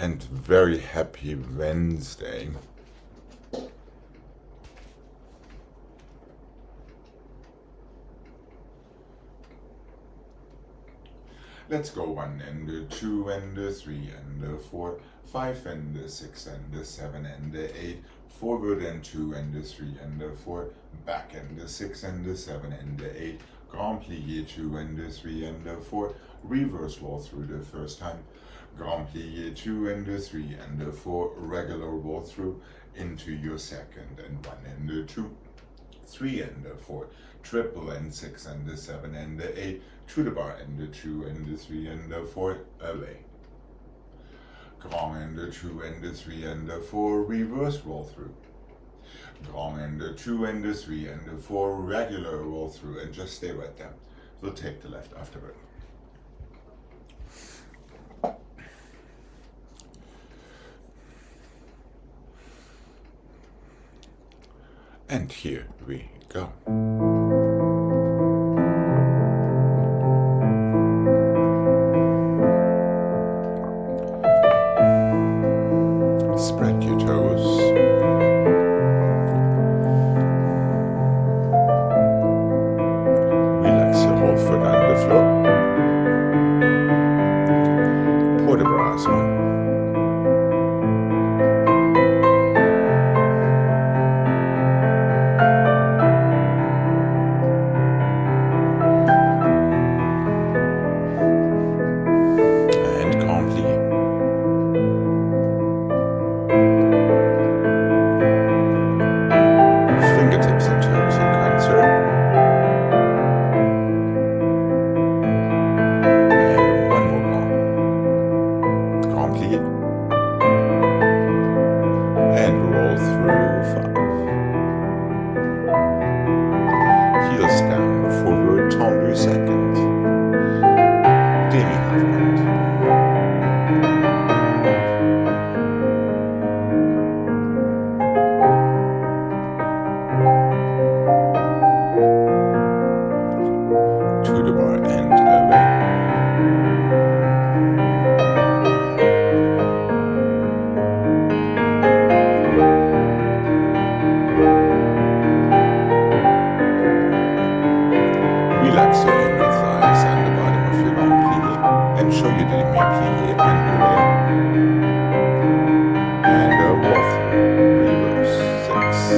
and very happy Wednesday. Let's go 1 and the 2 and the 3 and the 4, 5 and the 6 and the 7 and the 8, forward and 2 and the 3 and the 4, back and the 6 and the 7 and the 8, grand plié 2 and the 3 and the 4, reverse wall through the first time, grand plié 2 and the 3 and the 4, regular wall through into your second, and 1 and the 2, 3 and the 4, triple and 6 and the 7 and the 8, to the bar and the 2 and the 3 and the 4, away. Grand and the 2 and the 3 and the 4, reverse roll through. Grand and the 2 and the 3 and the 4, regular roll through, and just stay right there. We'll take the left afterward. And here we go. Spread your toes. Relax your whole foot on the floor. Pour the bras on. Relax your inner thighs and the bottom of your long plie, and show you the demi-plie underway. And a wall through, reverse 6.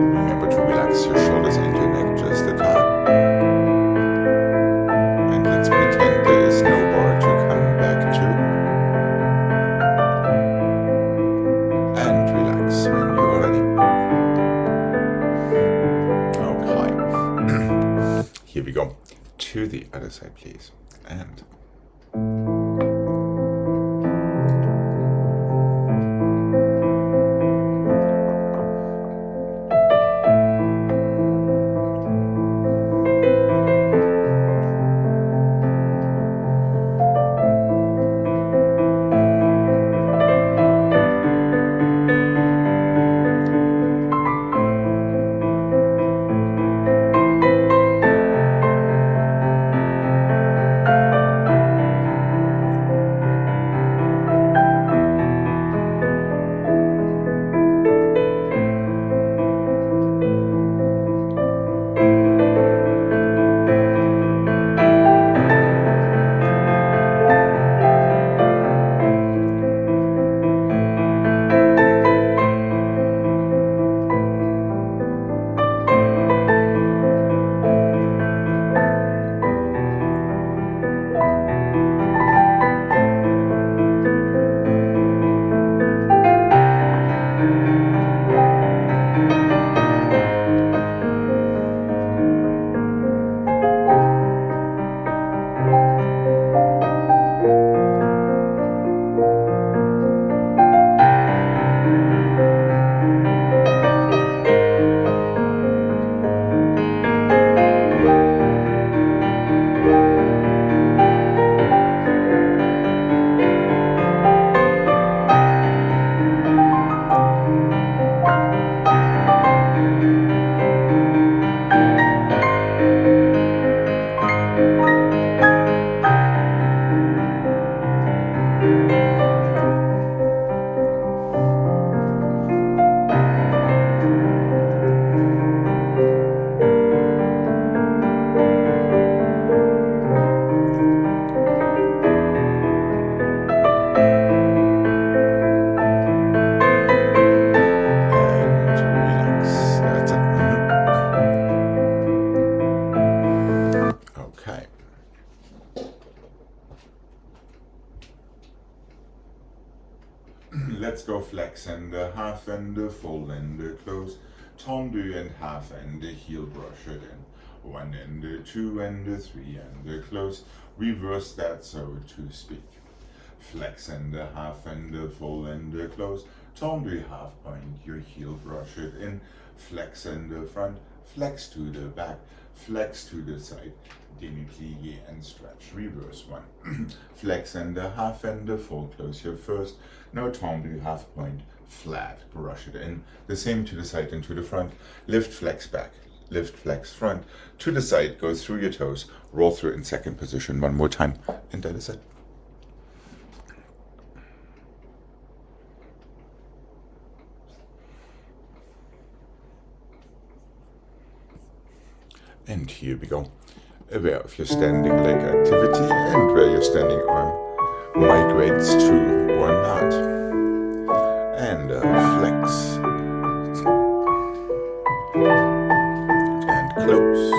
And remember to relax your shoulders and your neck just a tad. Let's pretend there is no bar to come back to. And relax when you're ready. Okay. Here we go. To the other side, please. And Okay. Let's go flex and half and full and close. Tendu and half and heel brush it in. 1 and 2 and 3 and close. Reverse that, so to speak. Flex and half and full and close. Tendu half point, your heel brush it in. Flex and front, flex to the back, flex to the side. Demi-plie and stretch. Reverse 1. Flex and half and full, close here first. Now tendu half point, flat, brush it in. The same to the side and to the front. Lift, flex back, lift, flex front. To the side, go through your toes, roll through in second position. One more time, and that is it. And here we go. Aware of your standing leg activity and where your standing arm migrates to or not. And flex. And close.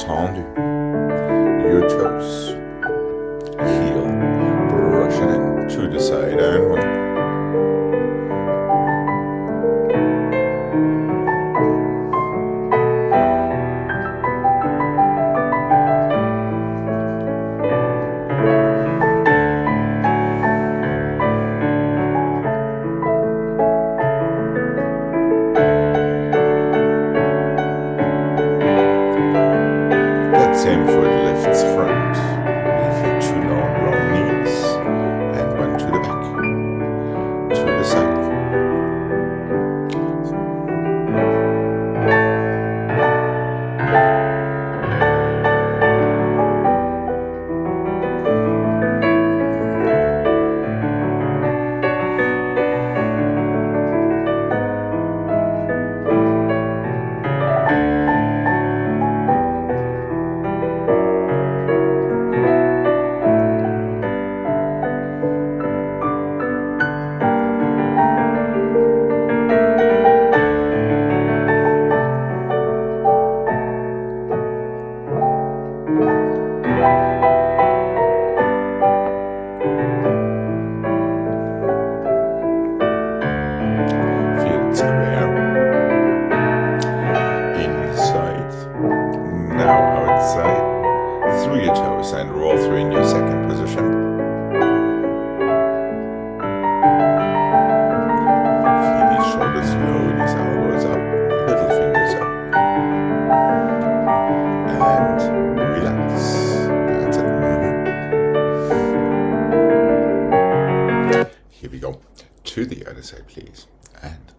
Tendu. Your toes. Heel. Brush it in to the side and 1. Same foot lifts front. If you're too long knees. And 1 to the back. To the side. Through your toes and roll through in your second position. Feel these shoulders low, these elbows up, little fingers up. And relax. That's it. Here we go. To the other side, please. And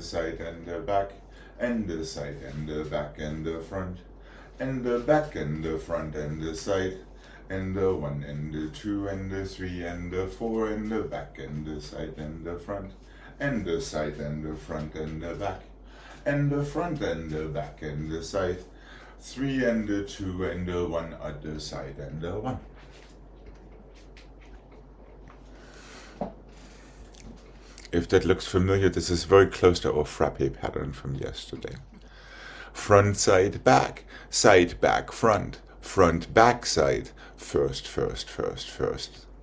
the side and the back, and the side and the back and the front, and the back and the front and the side, and the 1 and the 2 and the 3 and the 4 and the back and the side and the front, and the side and the front and the back, and the front and the back and the side, 3 and the 2 and the 1 at the side and the 1. If that looks familiar, this is very close to our frappe pattern from yesterday. Front, side, back, back, front, back, side, first,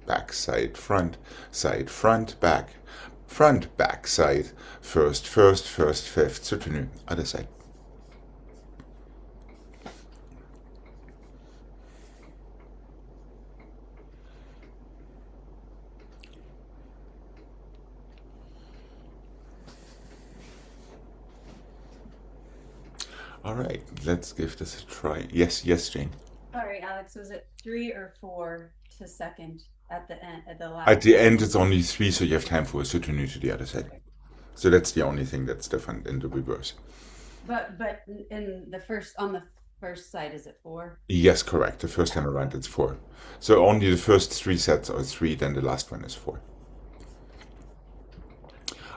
back, side, front, back, side, first, fifth, soutenu, other side. All right, let's give this a try. Yes, Jane. Sorry, Alex, was it 3 or 4 to second at the end, at the last? At the end, it's only 3, so you have time for a soutenu to the other side. Okay. So that's the only thing that's different in the reverse. But in the first side, is it 4? Yes, correct. The first time around, it's 4. So only the first 3 sets are 3, then the last one is 4.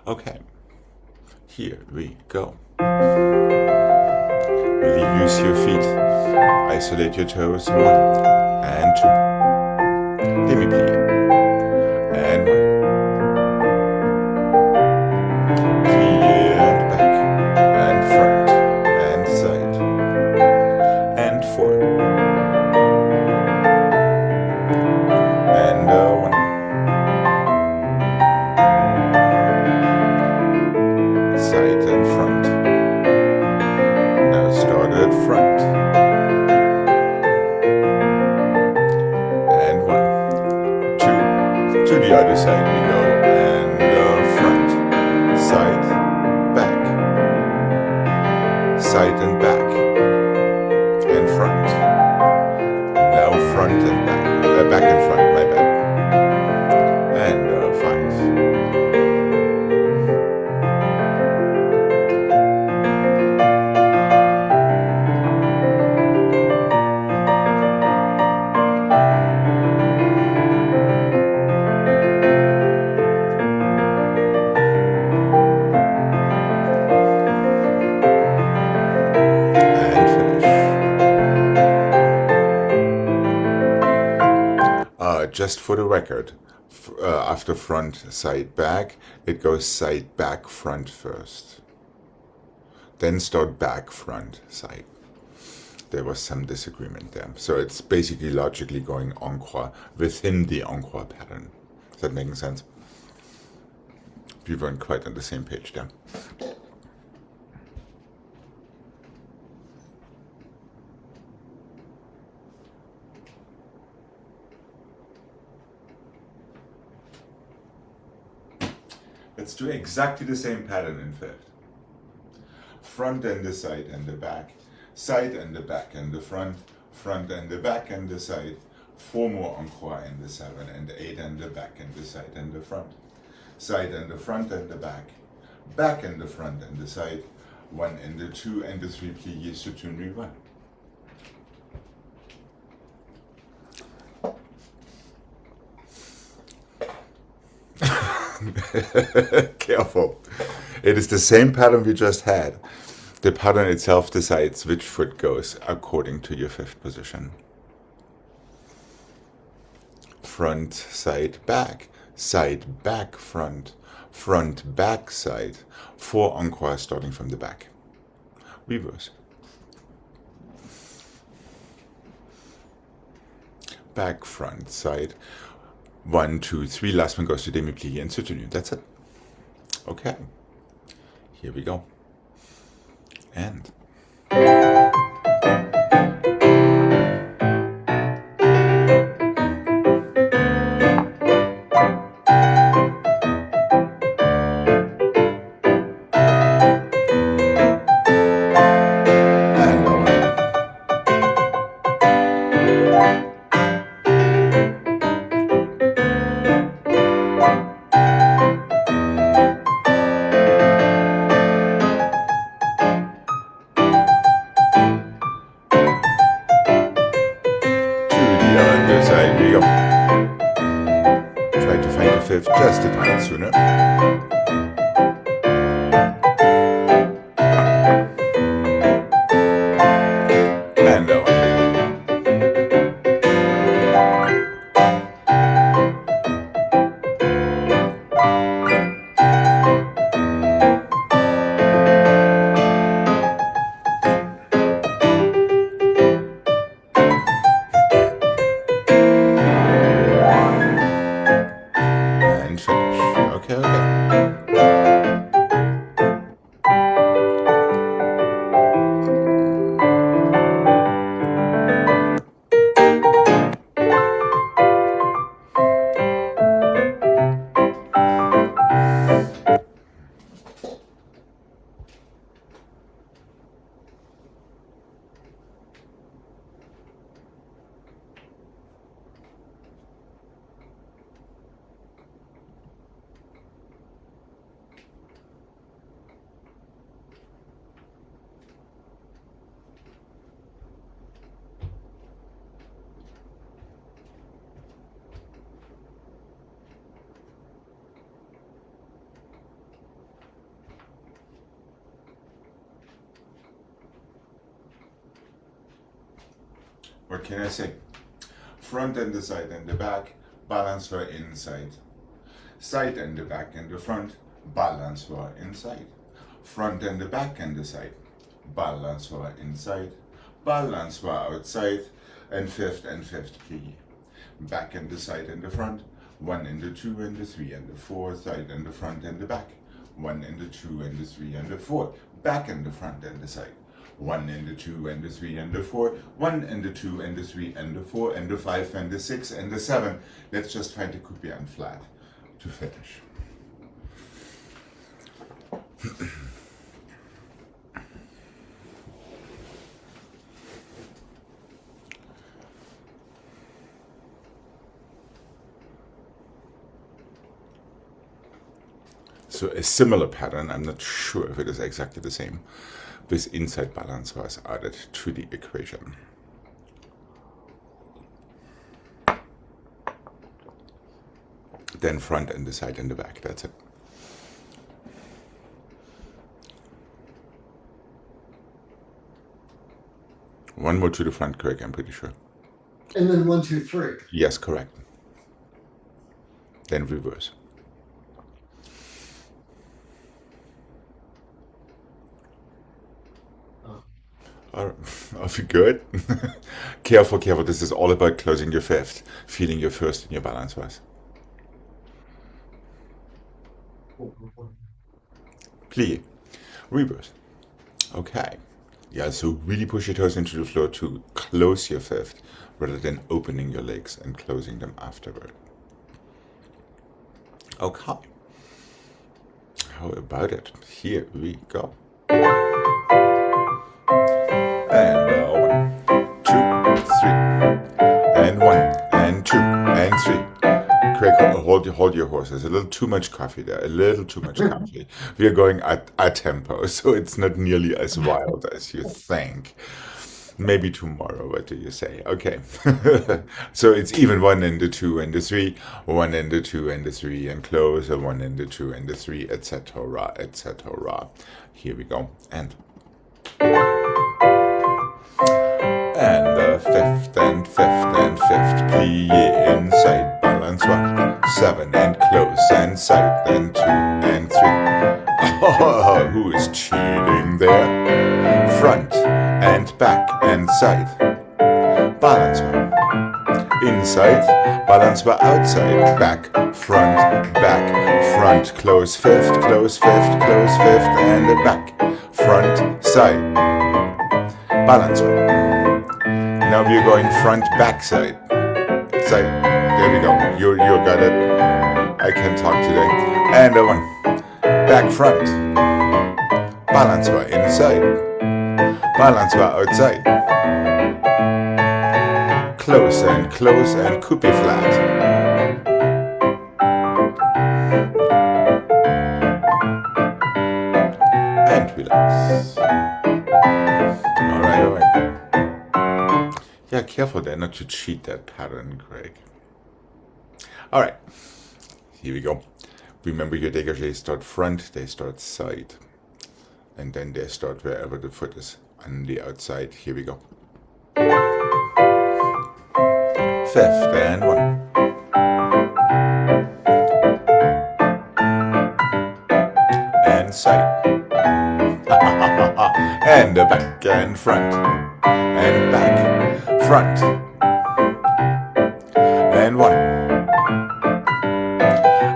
Okay, here we go. Really use your feet. Isolate your toes. 1 and 2. Demi-plie. And 1. Plie and back. And front. And side. And 4. And 1. Side and front. Now start at front. And 1, 2. To the other side we go. And front, side, back. Side and back. And front. Now front and back. Back and front, my bad. And 5. Just for the record, after front, side, back, it goes side, back, front first. Then start back, front, side. There was some disagreement there. So it's basically logically going en croix within the en croix pattern. Is that making sense? We weren't quite on the same page there. Let's do exactly the same pattern in fifth. Front and the side and the back, side and the back and the front and the back and the side, 4 more en croix in the 7 and the 8 and the back and the side and the front, side and the front and the back and the front and the side, 1 and the 2 and the 3 pliés soutenu 1. Careful. It is the same pattern we just had. The pattern itself decides which foot goes according to your 5th position. Front, side, back, front, back, side. 4 en croix starting from the back. Reverse. Back, front, side. 1, 2, 3. Last one goes to demi-plie and soutenu. That's it. Okay. Here we go. And just a tiny sooner. And down. And finish. Okay, okay. What can I say? Front and the side and the back, balance for inside. Side and the back and the front, balance for inside. Front and the back and the side, balance for inside. Balance for outside, and fifth key. Back and the side and the front, 1 and the 2 and the 3 and the 4, side and the front and the back. 1 and the 2 and the 3 and the 4, back and the front and the side. 1 and the 2 and the 3 and the 4, 1 and the 2 and the 3 and the 4 and the 5 and the 6 and the 7. Let's just find the coupé and flat to finish. So a similar pattern, I'm not sure if it is exactly the same, with inside balance was added to the equation. Then front and the side and the back, that's it. One more to the front, Gregg, I'm pretty sure. And then 1, 2, 3. Yes, correct. Then reverse. Are you good? Careful, careful. This is all about closing your fifth, feeling your first in your balance wise. Plie. Reverse. Okay. Yeah, so really push your toes into the floor to close your fifth rather than opening your legs and closing them afterward. Okay. How about it? Here we go. And 1, 2, 3, and 1, and 2, and 3. Gregg, hold your horses. A little too much coffee there. A little too much coffee. We are going at tempo, so it's not nearly as wild as you think. Maybe tomorrow. What do you say? Okay. So it's even 1 and the 2 and the 3, 1 and the 2 and the 3, and close, 1 and the 2 and the 3, etc., etc. Here we go. And the fifth and fifth and fifth, plie inside, balance 1, 7 and close and side, then 2 and 3. Oh, who is cheating there? Front and back and side, balance 1. Inside, balance 1 outside, back, front, close fifth, and the back, front, side, balance 1. Now we're going front, back side. There we go. You got it. I can talk today. And the 1. Back, front. Balance for inside. Balance for outside. Close and coupé flat. And relax. All right. Yeah, careful there not to cheat that pattern, Gregg. All right, here we go. Remember, your dégagés start front, they start side. And then they start wherever the foot is on the outside. Here we go. Fifth and 1. And side. And back and front. And back. Front. And 1.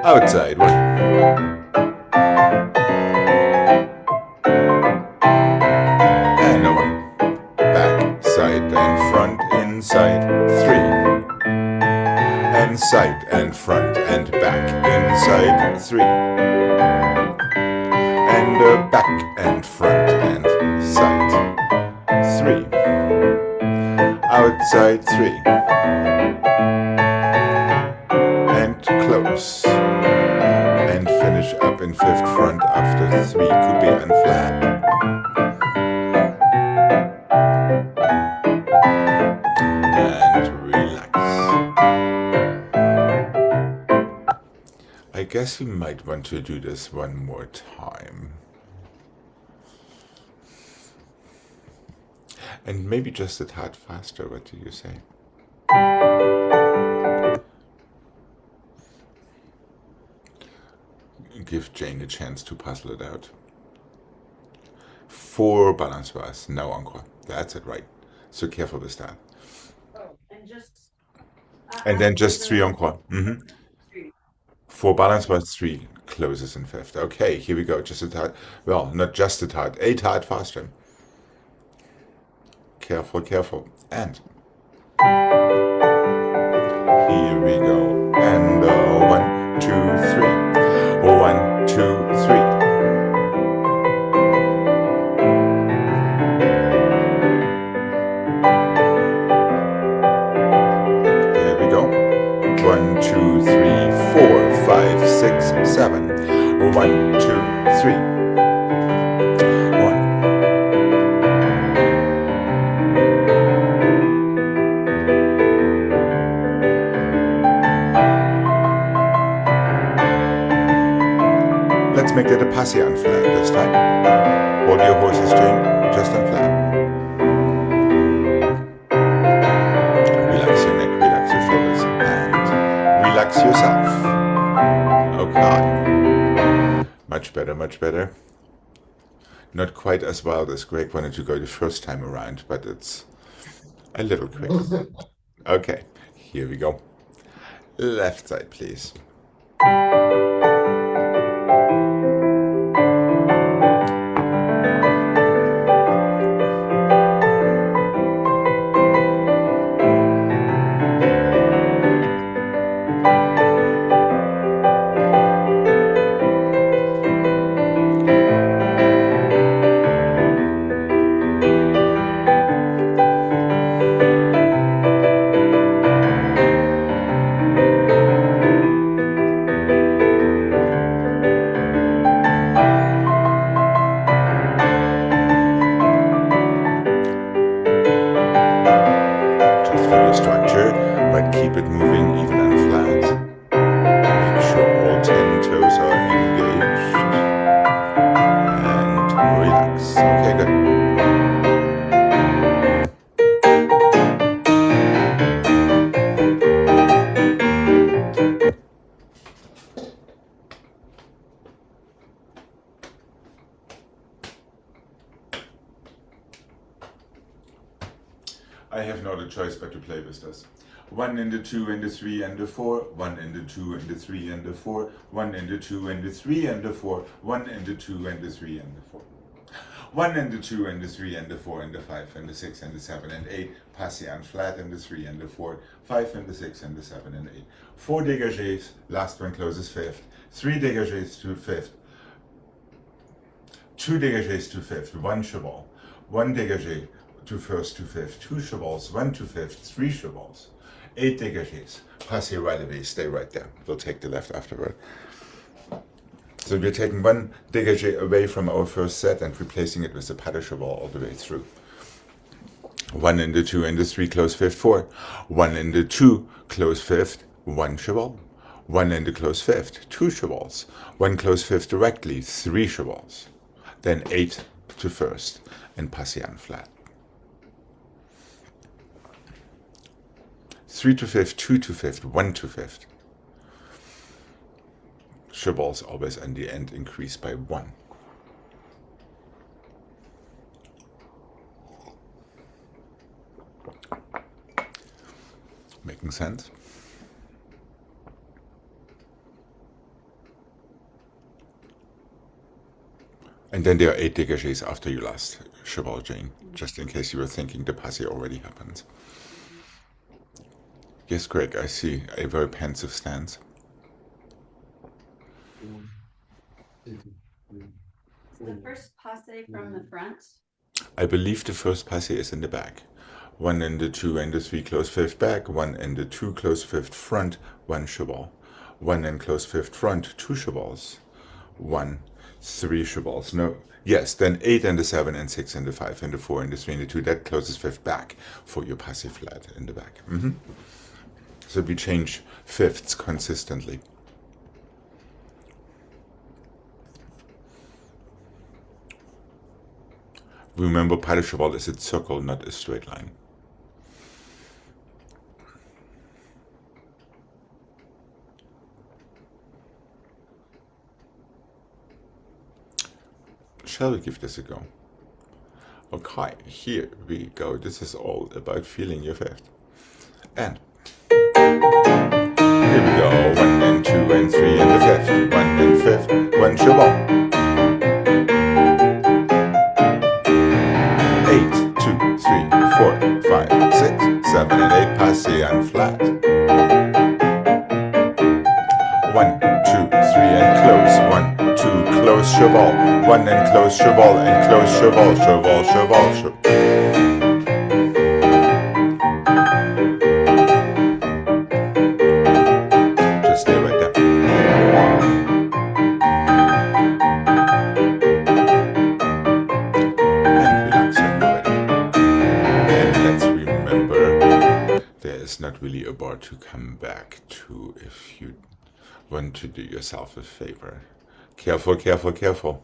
Outside 1. And a 1. Back, side and front, inside 3. And side and front and back, inside 3. And back and front and side 3. Outside 3. And close. And finish up in fifth front after 3. Coupé and flat. And relax. I guess we might want to do this one more time. And maybe just a tad faster. What do you say? Give Jane a chance to puzzle it out. 4 balance bars, no encore. That's it, right. So careful with that. Oh, and just. And then just 3 encore. 4 balance bars, 3 closes in fifth. Okay, here we go. Just a tad. Well, not just a tad faster. Careful, careful. And here we go. And 1, 2, 3. 1, 2, 3. There we go. 1, 2, 3, 4, 5, 6, 7. 1, 2, 3. 1. Let's make it a passé on flat this time. Hold your horse's chain just on flat. Relax your neck, relax your shoulders, and relax yourself. Okay. Much better, much better. Not quite as wild as Gregg wanted to go the first time around, but it's a little quick. Okay, here we go. Left side, please. Structure, but keep it moving even and flat. Make sure all 10 toes are engaged. And relax. Okay, good. I have no other choice but to play with this. 1 and the 2 and the 3 and the 4, 1 and the 2 and the 3 and the 4, 1 and the 2 and the 3 and the 4, 1 and the 2 and the 3 and the 4. 1 and the 2 and the 3 and the 4 and the 5 and the 6 and the 7 and 8, passé and flat and the 3 and the 4, 5 and the 6 and the 7 and 8. 4 dégagés, last one closes fifth, 3 dégagés to fifth, 2 dégagés to fifth, 1 cheval, 1 dégagé to first to fifth, 2 chevals, 1 to fifth, 3 chevals, 8 dégagés, passé right away, stay right there. We'll take the left afterward. So we're taking 1 dégagé away from our first set and replacing it with a pas de cheval all the way through. 1 and the 2 and the 3 close fifth, 4. 1 and the 2 close fifth, 1 cheval. 1 in the close fifth, 2 chevals, 1 close fifth directly, 3 chevals, then 8 to first, and passé unflat. 3 to fifth, 2 to fifth, 1 to fifth. Chevals always in the end increase by 1. Making sense? And then there are 8 dégagés after your last cheval, Jane, just in case you were thinking the passé already happened. Yes, Greg, I see a very pensive stance. Is the first passe from the front? I believe the first passé is in the back. 1 in the 2 and the 3 close fifth back, 1 in the 2 close fifth front, 1 cheval. 1 in close fifth front, 2 chevals. 1, 3 chevals. No, yes, then 8 and the 7 and 6 and the 5 and the 4 and the 3 and the 2. That closes fifth back for your passé flat in the back. So we change fifths consistently. Remember, pas de cheval is a circle, not a straight line. Shall we give this a go? Okay, here we go. This is all about feeling your fifth. And here we go. 1 and 2 and 3 and the fifth. 1 and fifth, 1 cheval. 8, 2, 3, 4, 5, 6, 7 and 8 passé and flat. 1, 2, 3 and close. 1, 2 close cheval. 1 and close cheval and close cheval, cheval, cheval, cheval. Just stay right there. And relax when you're ready. And let's remember, there is not really a bar to come back to if you want to do yourself a favor. Careful, careful, careful.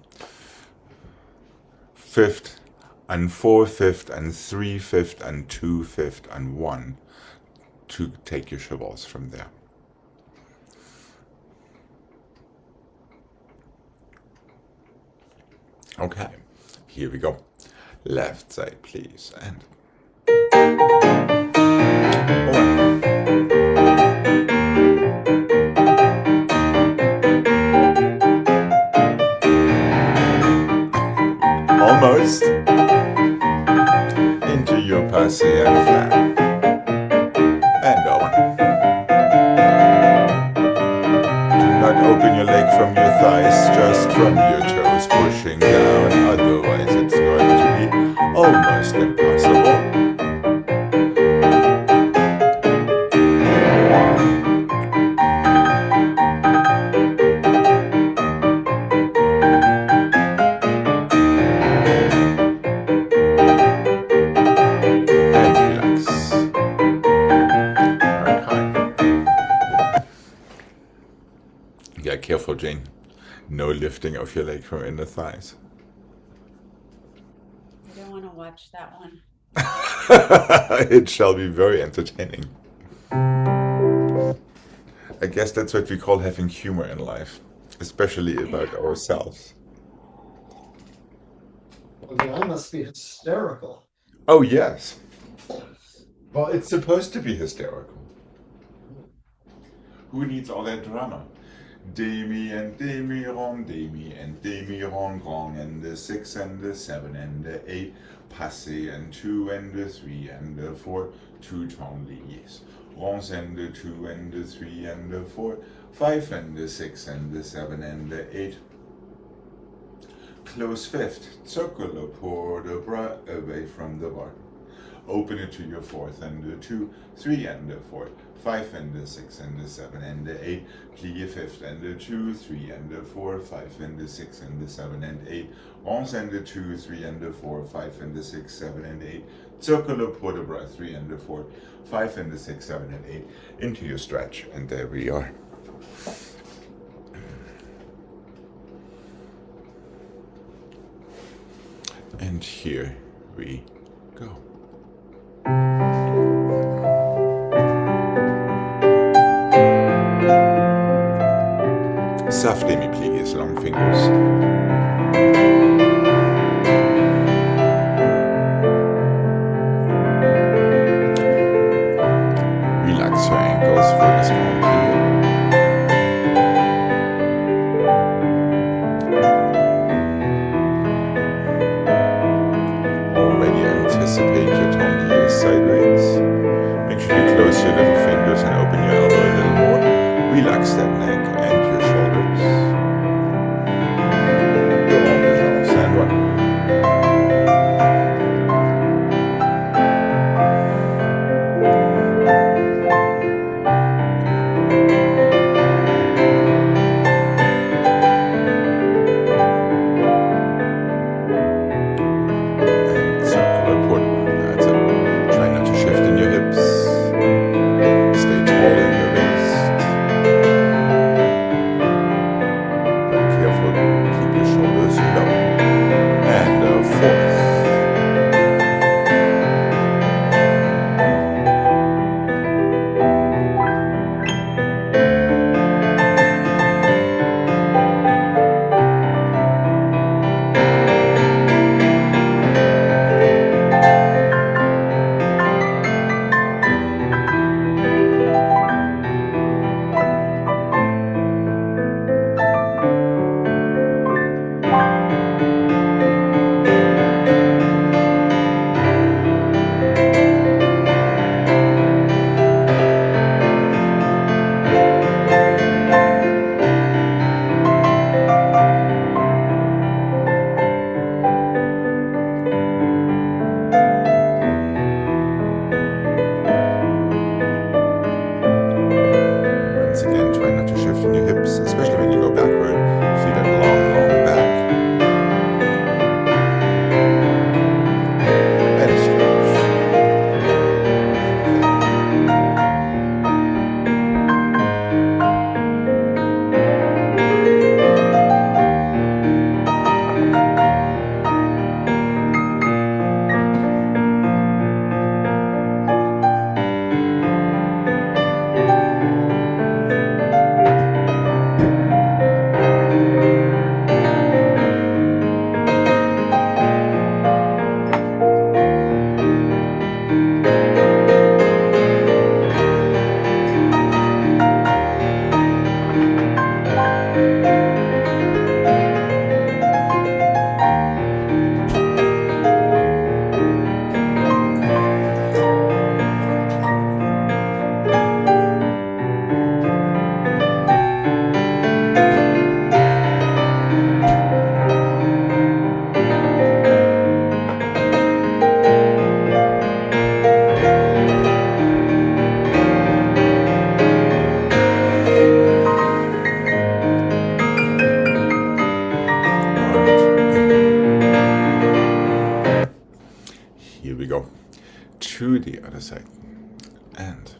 Fifth and 4 fifth and 3 fifth and 2 fifth and 1 to take your chevals from there. Okay, here we go. Left side, please, and 1. Almost into your passé and flat. And on. Do not open your leg from your thighs, just from your toes, pushing down. Otherwise, it's going to be almost impossible. Careful, Jane. No lifting of your leg from inner thighs. I don't want to watch that one. It shall be very entertaining. I guess that's what we call having humor in life, especially about ourselves. Well, then I must be hysterical. Oh, yes. Well, it's supposed to be hysterical. Who needs all that drama? Demi and demi rond, demi and demi rond, rond, and the 6 and the 7 and the 8, passé and 2 and the 3 and the 4, 2 temps liés. Ronds and the 2 and the 3 and the 4, 5 and the 6 and the 7 and the 8. Close fifth, circle le pour de bras away from the bar. Open it to your 4th and the 2, 3 and the 4, 5 and the 6 and the 7 and the 8. Plie 5th and the 2, 3 and the 4, 5 and the 6 and the 7 and 8. Ronds and the 2, 3 and the 4, 5 and the 6, 7 and 8. Circle le pour de bras, 3 and the 4, 5 and the 6, 7 and 8. Into your stretch, and there we are. And here we go. Softly me please, long fingers. Relax your ankles for this count here. Already anticipate your tongue here sideways. Make sure you close your little fingers and open your elbow a little more. Relax that neck and your shoulders. Your arm is off. Stand one. To the other side. And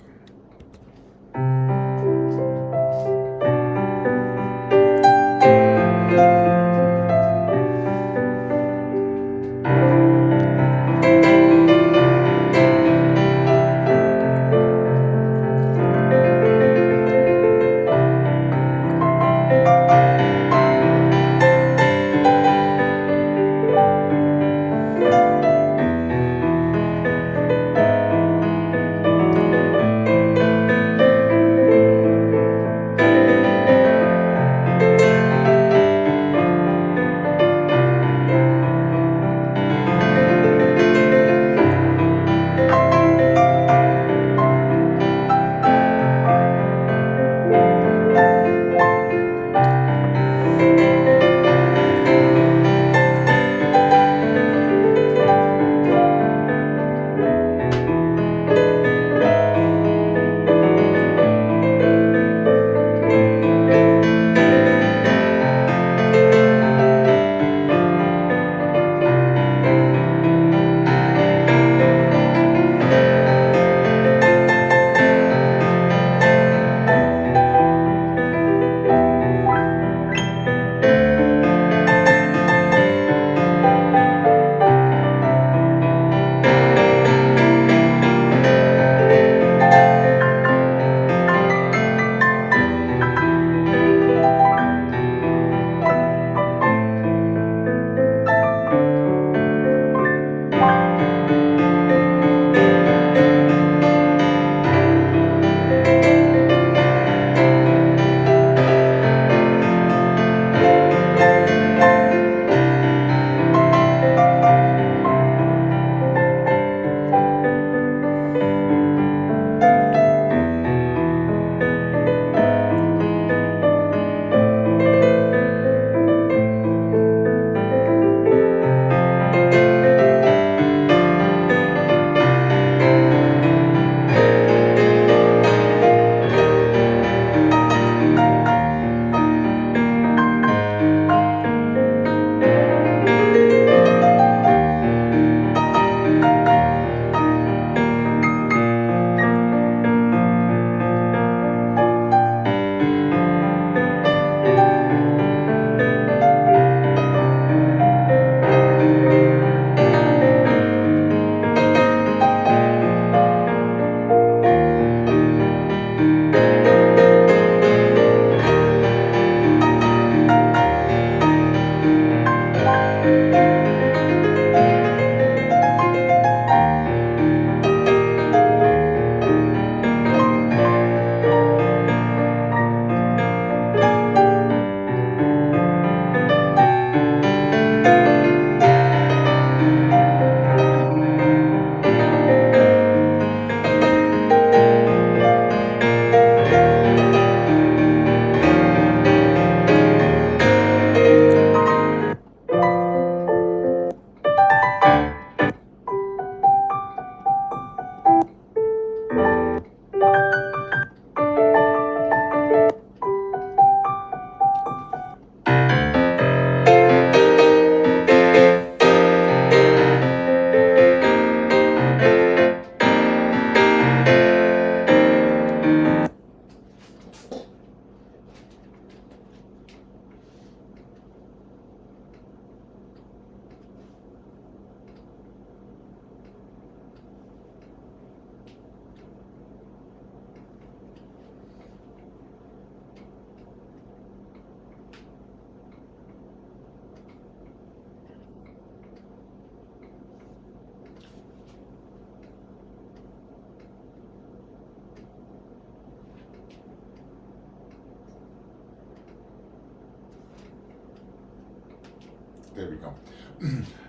There we go.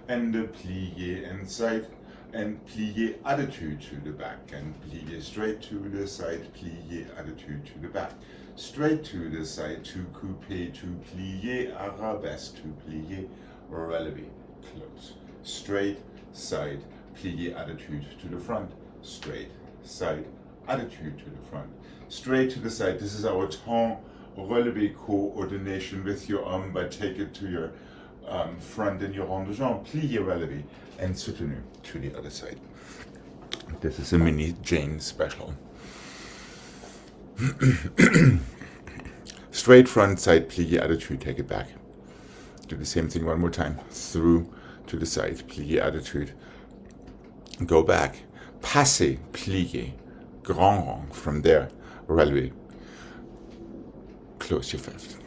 And plie inside, and plie attitude to the back, and plie straight to the side, plie attitude to the back. Straight to the side, to coupe, to plie, arabesque, to plie, relevé, close. Straight, side, plie attitude to the front, straight, side, attitude to the front. Straight to the side, this is our temps relevé coordination with your arm, but take it to your front and your rond de jambe, plie relevé, and soutenu to the other side. This is a mini Jane special. Straight front side, plie attitude, take it back. Do the same thing one more time. Through to the side, plie attitude. Go back. Passé, plie. Grand rond. From there, relevé. Close your fifth.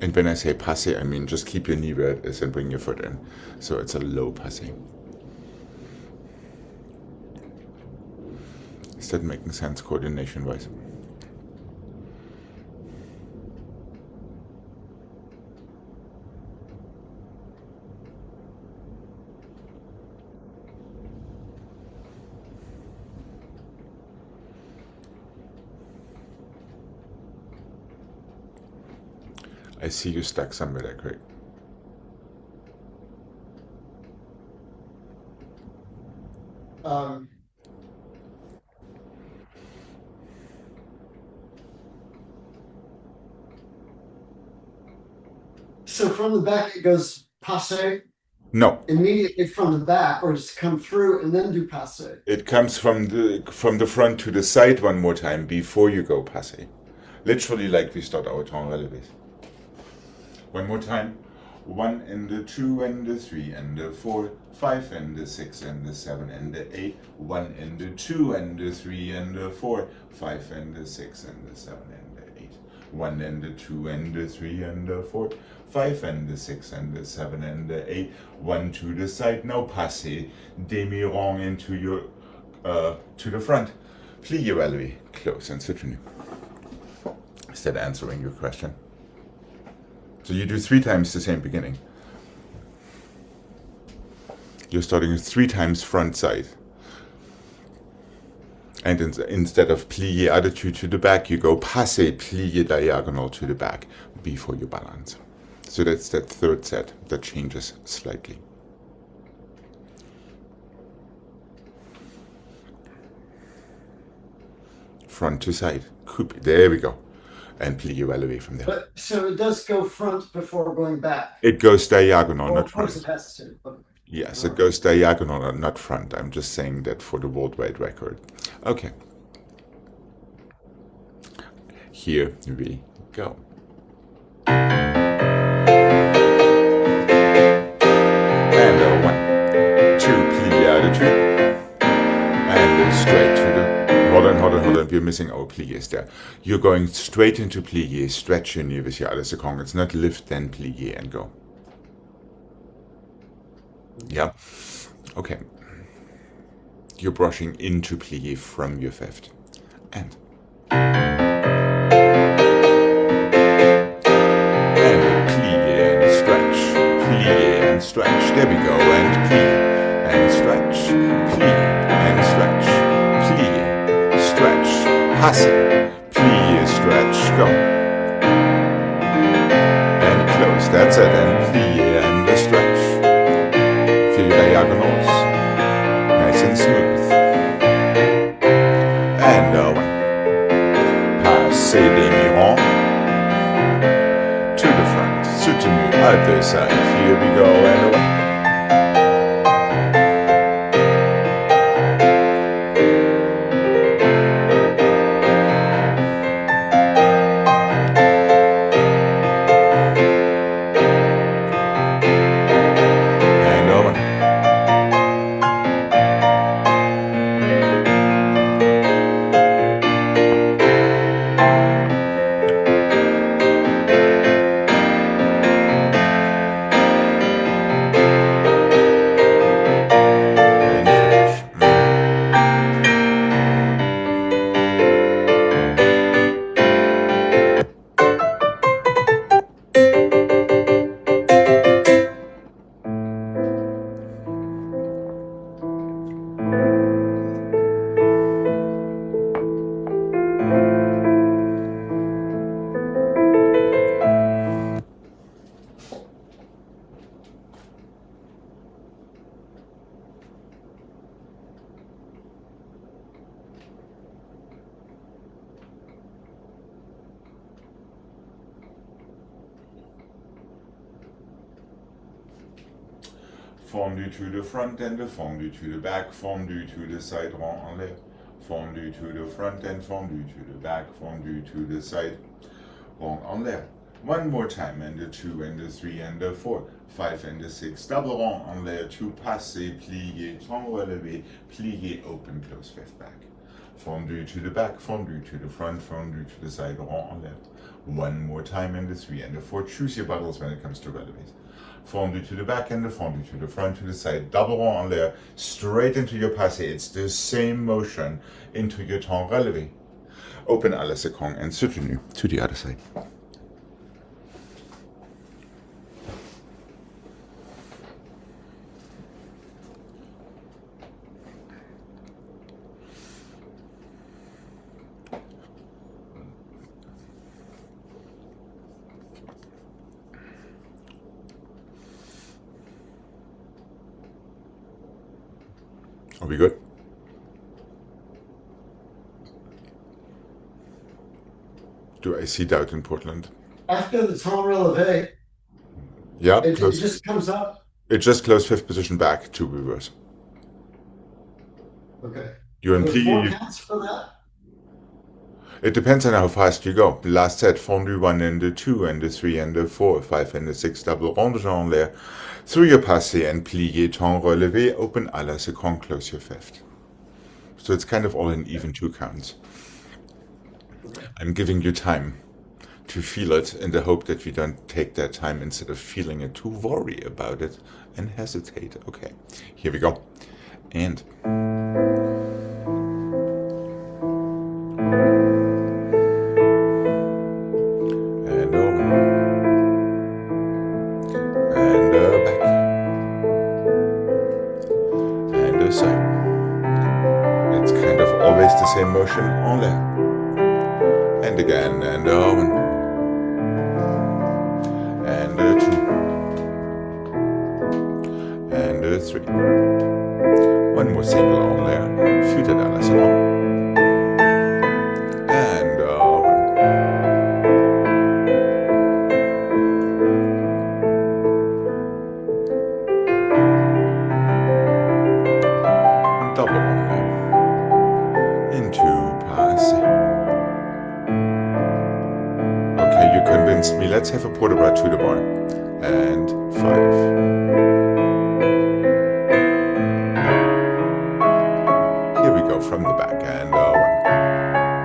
And when I say passé, I mean just keep your knee where it is and bring your foot in. So it's a low passé. Is that making sense coordination-wise? I see you stuck somewhere there, Gregg. So from the back it goes passe No, immediately from the back, or just come through and then do passe? it comes from the front to the side one more time before you go passé. Literally like we start our temps relevés. One more time. 1 and the 2 and the 3 and the 4, 5 and the 6 and the 7 and the 8. 1 and the 2 and the 3 and the 4, 5 and the 6 and the 7 and the 8. 1 and the 2 and the 3 and the 4, 5 and the 6 and the 7 and the 8. 1 to the side. Now passé demi-rond into your to the front. Plie relevé, close and soutenu. Is that answering your question? So you do 3 times the same beginning. You're starting 3 times front side. And instead of plie attitude to the back, you go passé, plie diagonal to the back before you balance. So that's that third set that changes slightly. Front to side, coupe, there we go. And plie relevé from there. But so it does go front before going back. It goes diagonal, Or not of course front. it has to. Okay. Yes, it goes diagonal and not front. I'm just saying that for the worldwide record. Okay. Here we go. And 1, 2, plie attitude. And straight to the... Hold on. We're missing our pliés there. You're going straight into plié. Stretch your knee with your other second. It's not lift, then plié and go. Yeah. Okay. You're brushing into plie from your fifth. And plie and stretch. Plie and stretch. There we go. And plie and stretch. Plie and stretch. Plie, stretch. Passe. Plie, stretch. Go. And close. That's it. And plie and the stretch. Diagonals, nice and smooth. And passé demi-rond to the front, soutenu, other side. Here we go, and away. Fondu to the front and the fondu to the back, fondu to the side, rond en l'air. Fondu to the front and fondu to the back, fondu to the side, rond en l'air. One more time, and the 2 and the 3 and the 4, 5 and the 6, double rond en l'air, to passer, plier, temps relevé, plier, open, close, fifth back. Fondu to the back, fondu to the front, fondu to the side, rond en l'air. One more time, and the 3 and the 4, choose your battles when it comes to relevés. Fondu to the back and the fondu to the front, to the side, double rond en l'air, straight into your passé. It's the same motion into your temps relevé. Open à la seconde and soutenu to the other side. Are we good? Do I see doubt in Portland? After the temps relevé, Yeah, it close. just comes up. It just closed fifth position back to reverse. Okay. You're in Are there 4 plie. counts for that? It depends on how fast you go. Last set, fondu 1 and the 2 and the 3 and the 4, 5 and the 6, double rond en l'air. Through your passé and plié, temps relevé, open à la seconde, close your fifth. So it's kind of all in even 2 counts. I'm giving you time to feel it in the hope that you don't take that time instead of feeling it to worry about it and hesitate. Okay, here we go. And over. And back. And side. It's kind of always the same motion on there. And again, and over. And 2. And 3. One more single on there. Futed à la seconde. And over. Double on there. Into pass. Okay, you convinced me. Let's have a port bras to the bar. And 5. Here we go from the back and 1.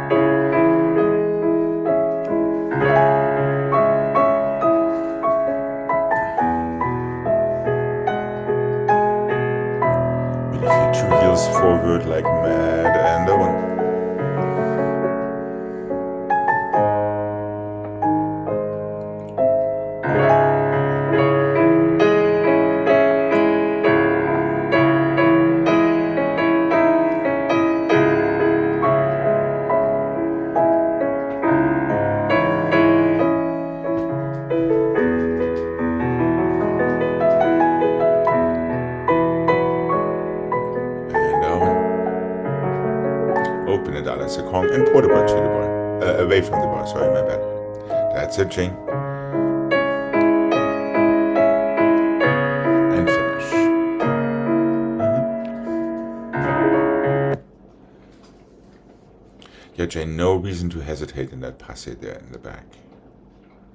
With a few 2 heels forward like mad and 1. Open it à la seconde and port bras to the bar. Away from the bar, sorry, my bad. That's it, Jane. And finish. Yeah, Jane, no reason to hesitate in that passé there in the back.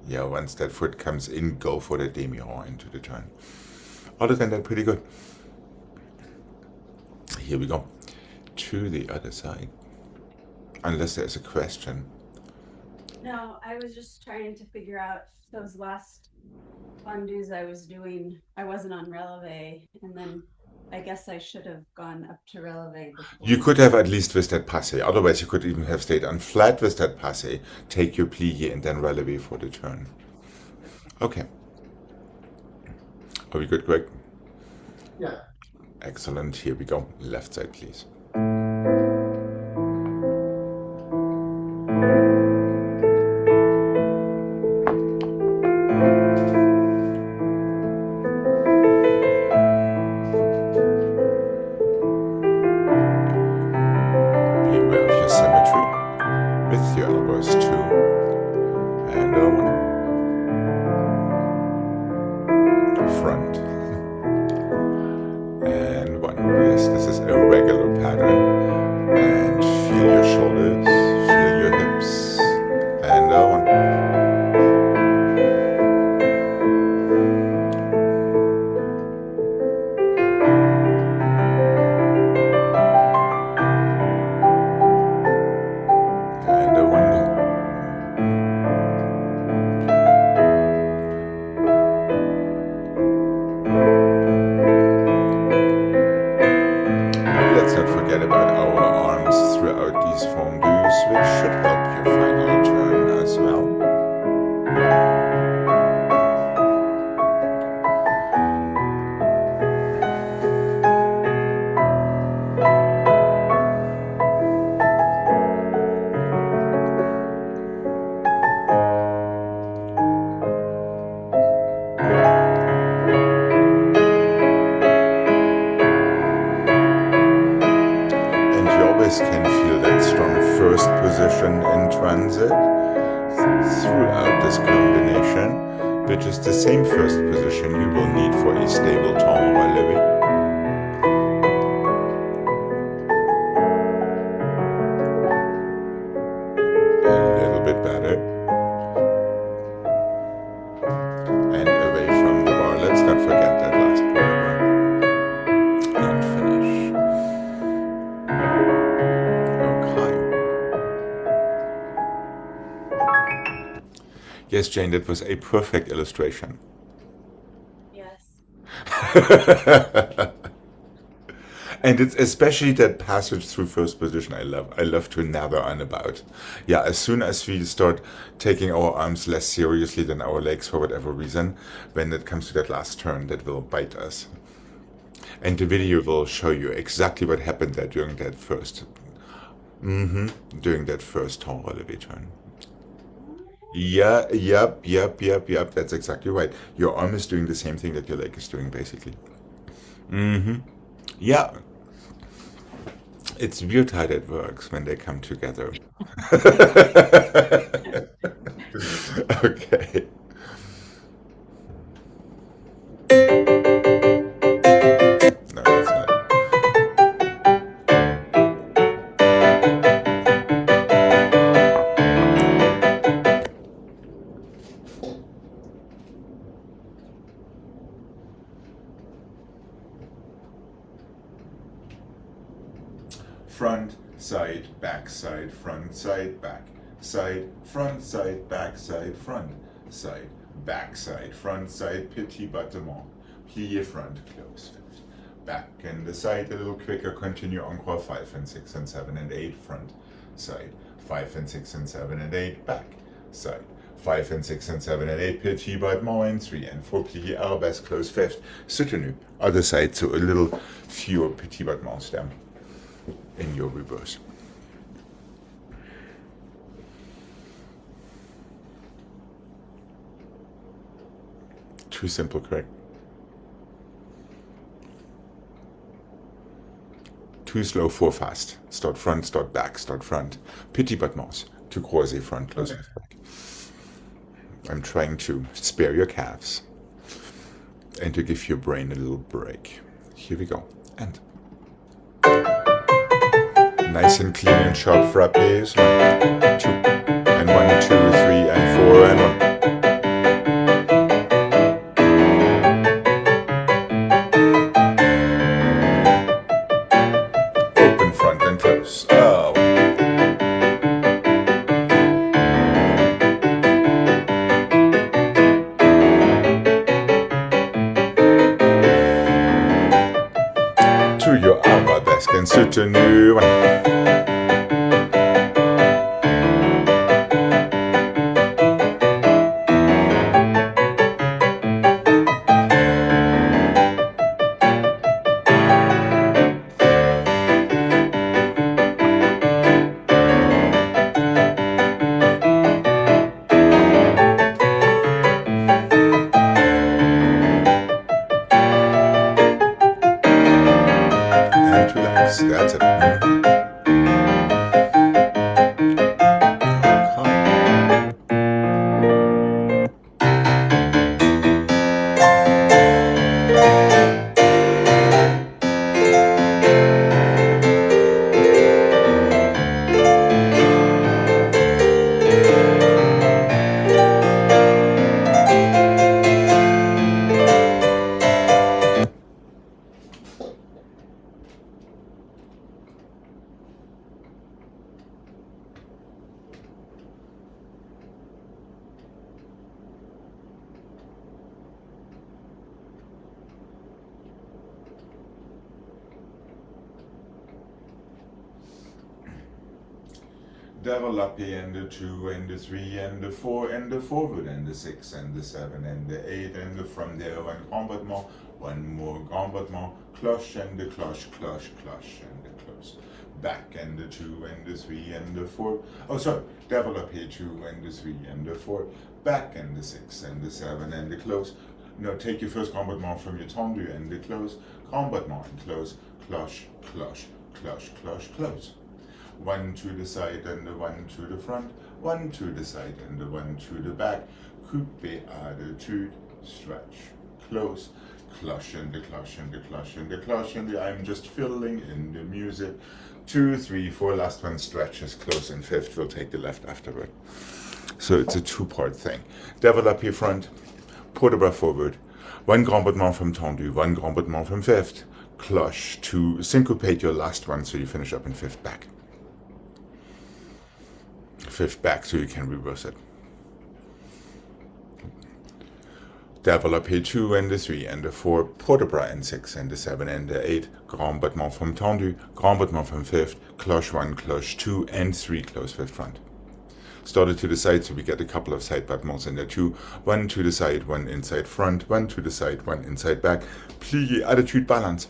Yeah, once that foot comes in, go for the demi-rond into the turn. Other than that, pretty good. Here we go. To the other side. Unless there's a question. No, I was just trying to figure out those last fondus I was doing. I wasn't on releve, and then I guess I should have gone up to releve before. You could have at least with that passé. Otherwise, you could even have stayed on flat with that passé, take your plié, and then releve for the turn. Okay. Are we good, Greg? Yeah. Excellent. Here we go. Left side, please. Beware of your symmetry with your elbows too. And 1. Front. not forget about our arms throughout these fondues, which should help your final turn as well. Can feel that strong first position in transit throughout this combination, which is the same first position you will need for a stable temps relevé. A little bit better. And away from the bar. Let's not forget that last paragraph. And finish. Yes, Jane, that was a perfect illustration. Yes. And it's especially that passage through first position I love to nather on about. Yeah, as soon as we start taking our arms less seriously than our legs for whatever reason, when it comes to that last turn, that will bite us. And the video will show you exactly what happened there during that first temps relevé turn. Yeah, yep, that's exactly right. Your arm is doing the same thing that your leg is doing, basically. Yeah. It's weird how that works when they come together. Okay. No, that's not. Front, side, back, side, front, side, back, side, front, side, back, side, front, side, back, side, front, side, petit battement, plié front, close fifth, back and the side a little quicker, continue encore 5 and 6 and 7 and 8, front, side, 5 and 6 and 7 and 8, back, side, 5 and 6 and 7 and 8, petit battement, and 3 and 4, plié arabesque, close fifth, soutenu, other side, so a little fewer petit battements there in your reverse. Too simple, Craig. Too slow, 4 fast. Start front, start back, start front. Petit battements. To croiser front, close back. I'm trying to spare your calves and to give your brain a little break. Here we go. And nice and clean and sharp frappes. 1, 2, and 1, 2, 3, and 4, and 1. Open front and close. Oh. To your arabesque and soutenu. 1. And relax. That's it. develop and the 2 and the 3 and the 4 and the forward and the 6 and the 7 and the 8 and the from there one grand battement, one more grand battement, cloche and the cloche, cloche, cloche and the close. Back and the 2 and the 3 and the 4. Oh, sorry, develop here 2 and the 3 and the 4. Back and the 6 and the 7 and the close. No, take your first grand battement from your tendu and the close, grand battement and close, cloche, cloche, cloche, cloche, close. One to the side and the one to the front, one to the side and the one to the back, coupe attitude, stretch, close, cloche and the cloche and the cloche and the cloche and the, I'm just filling in the music. 2, 3, 4, last one stretches, close, and 5th we'll take the left afterward. So it's a 2-part thing. Develop here front, port de bras forward, one grand battement from tendu, one grand battement from 5th, cloche to syncopate your last one so you finish up in 5th back. 5th back so you can reverse it. Develop here 2 and the 3 and the 4, port de bras and 6 and the 7 and the 8, grand battement from tendu, grand battement from 5th, cloche 1, cloche 2 and 3, close 5th front. Started to the side so we get a couple of side battements in there too. 1 to the side, 1 inside front, 1 to the side, 1 inside back, plie, attitude, balance.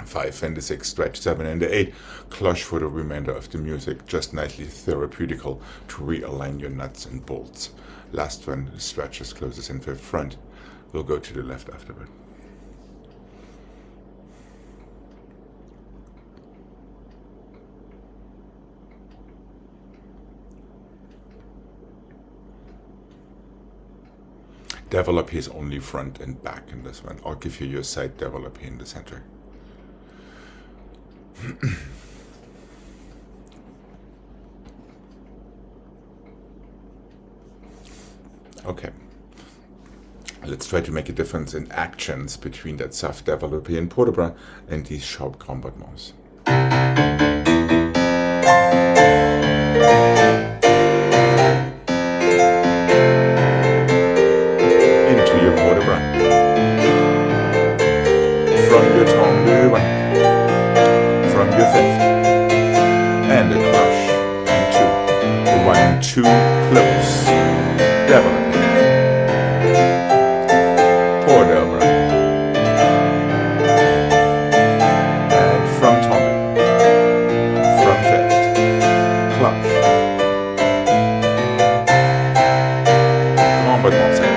5 and the 6, stretch 7 and the 8, cloche for the remainder of the music, just nicely therapeutical to realign your nuts and bolts. Last one, stretches, closes in 5th front. We'll go to the left afterward. Develop is only front and back in this one. I'll give you your side develop in the center. Okay. Let's try to make a difference in actions between that soft développé and port de bras and these sharp grand battements. Into your port de bras. From your tendu one. From your 5th. And a cloche. And 2. 1, 2, close. Develop. Port de bras. And from tendu. From 5th. Cloche. Grand battement 7.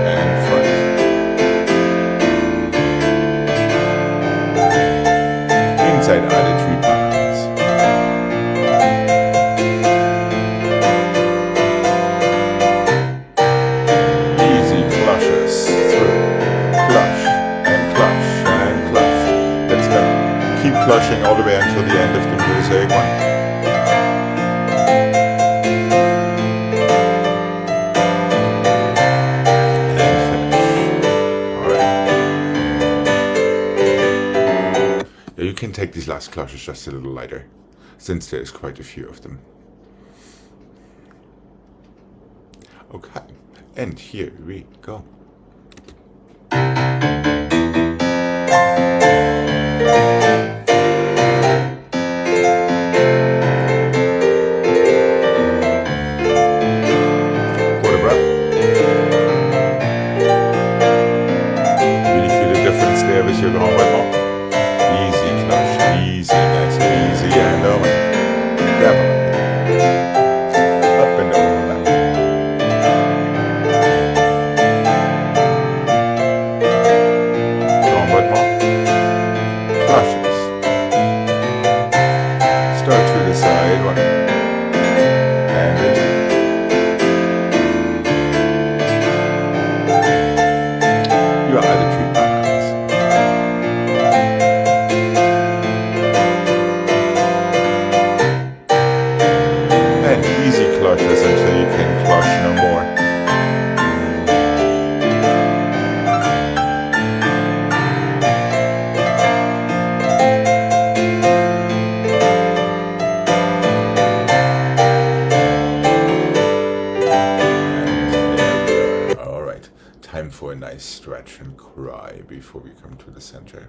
And front. Inside attitude balance. Easy cloches through. Cloche and cloche and cloche. Let's go. Keep cloching all the way until the end of the music. 1. You can take these last cloches just a little lighter, since there's quite a few of them. Okay, and here we go. Port de bras. Really feel the difference there with your grand battement. Easy cloche, easy, nice, easy, and over. Develop. Up and over back. Grand battement. Cloches. Start to the side, 1. And a 2. Your attitude balance. And easy cloches until you can cloche no more. All right, time for a nice stretch and cry before we come to the center.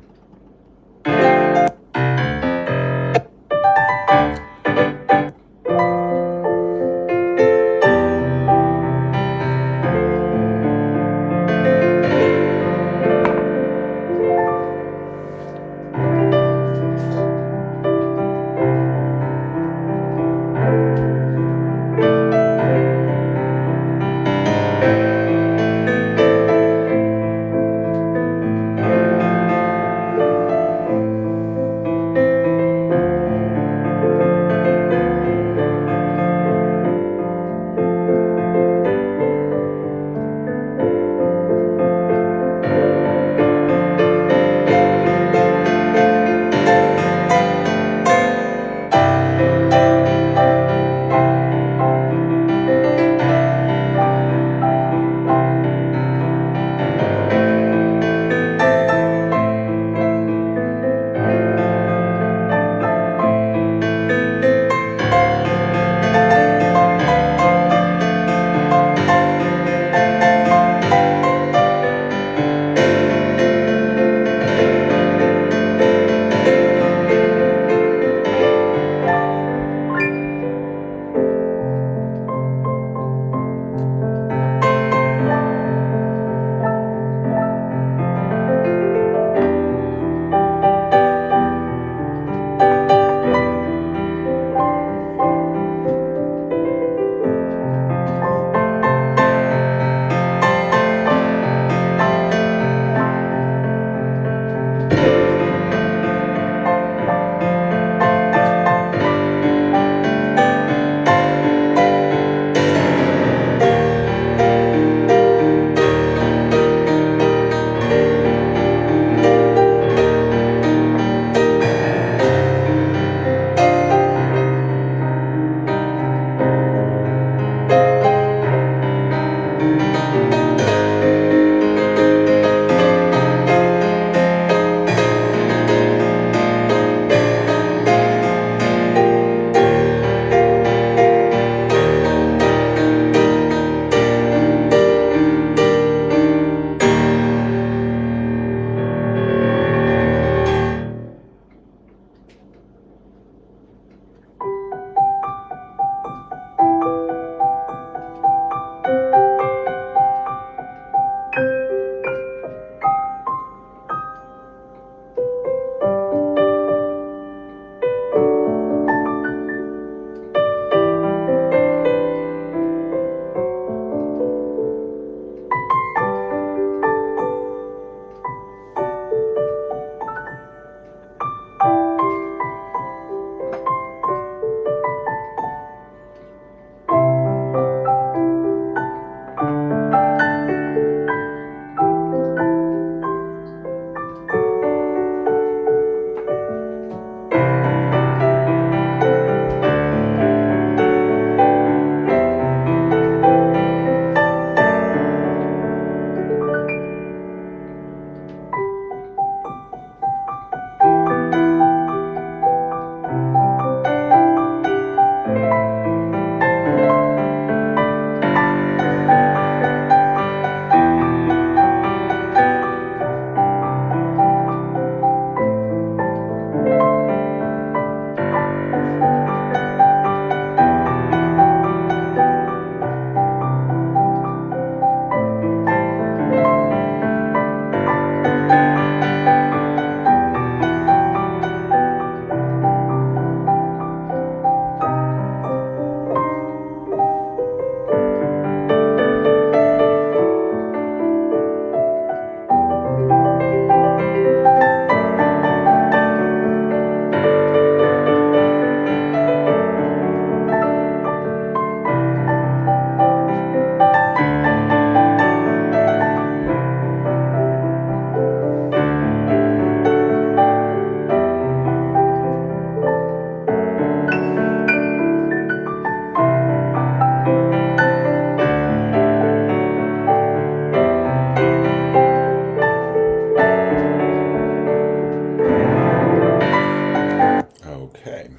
Okay.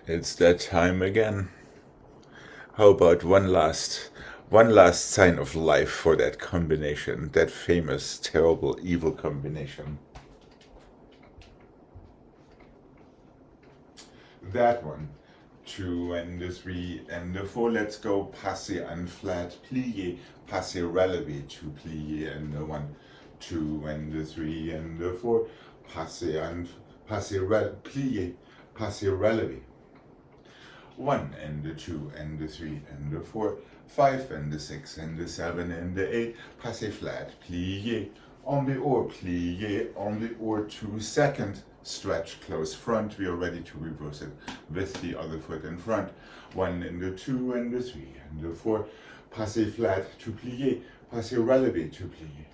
It's that time again. How about one last sign of life for that combination, that famous, terrible, evil combination? That one. 2 and the 3 and the 4. Let's go passé and flat, plié, passé relevé, 2 plié and the 1. 2 and the 3 and the 4. Plié, passé relevé. 1 and the 2 and the 3 and the 4. 5 and the 6 and the 7 and the 8. Passé flat, plié. On the or, plié. On the or 2 second. Stretch, close front. We are ready to reverse it with the other foot in front. 1 and the 2 and the 3 and the 4. Passé flat to plié. Passé relevé to plié.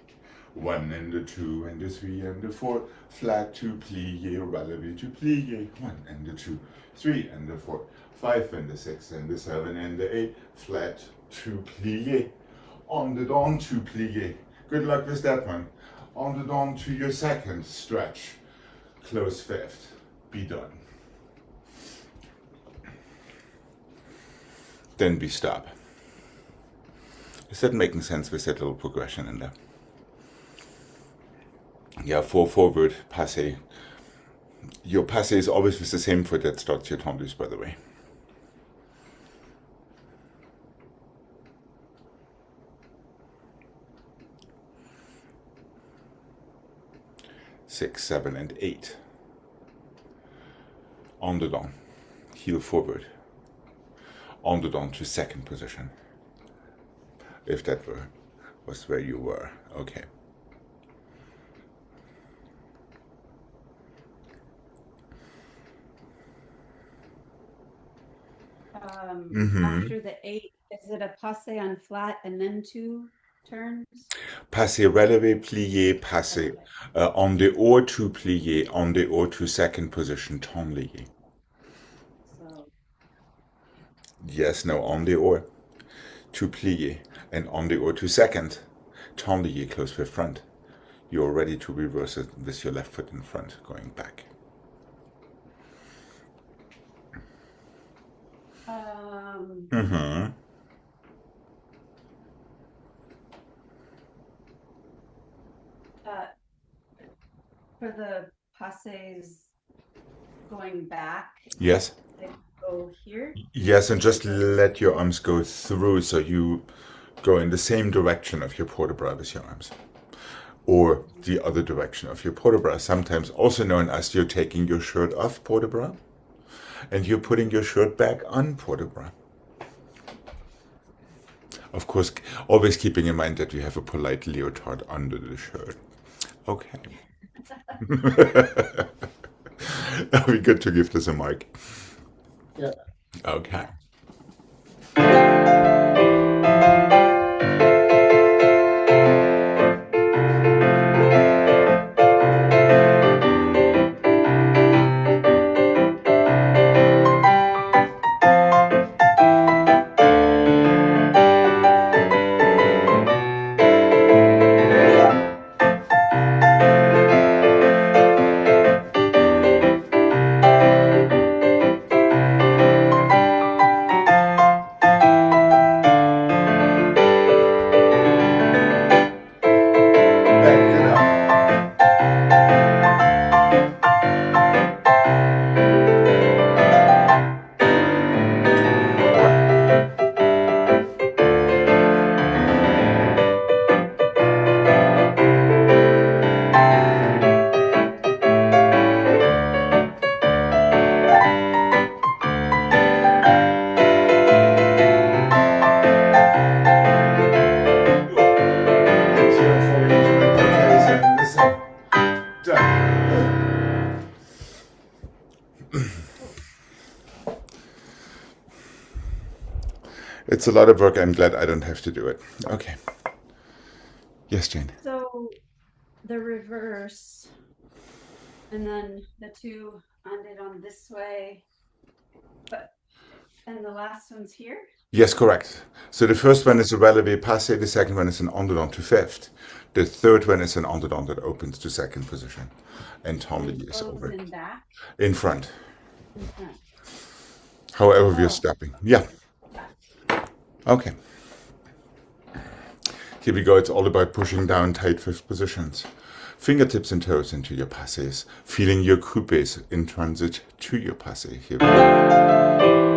1 and the 2 and the 3 and the 4. Flat to plié, relevé to plié. 1 and the 2, 3 and the 4. 5 and the 6 and the 7 and the 8. Flat to plié. On the down to plié. Good luck with that one. On the down to your second stretch. Close fifth. Be done. Then we stop. Is that making sense with that little progression in there? Yeah, 4 forward, passé. Your passé is always with the same foot that starts your tendus, by the way. Six, 7, and 8. En dedans. Heel forward. En dedans to second position. If that was where you were. Okay. After the 8, is it a passé on flat and then 2 turns? Passé relevé, plié, passé. En dehors to plié, en dehors to second position, ton lié. So, Yes, no, en dehors to plié, and en dehors to second, ton lié, close with front. You're ready to reverse it with your left foot in front, going back. For the passés going back, Yes. they go here. Yes, and just let your arms go through so you go in the same direction of your port bras with your arms. Or the other direction of your port bras, sometimes also known as you're taking your shirt off port bras and you're putting your shirt back on port bras. Of course, always keeping in mind that you have a polite leotard under the shirt. Okay. Are we good to give this a mark? Yeah. Okay. It's a lot of work. I'm glad I don't have to do it. Okay. Yes, Jane. So the reverse, and then the 2 ended on this way, but And the last one's here? Yes, correct. So the first one is a releve passe, the second one is an andedon to fifth. The third one is an andedon that opens to second position. And Tomley And is both over in back, in front. in front. However, we're Oh, stepping. Yeah. yeah. Okay. Here we go. It's all about pushing down tight fifth positions. Fingertips and toes into your passes, feeling your coupes in transit to your passe. Here we go.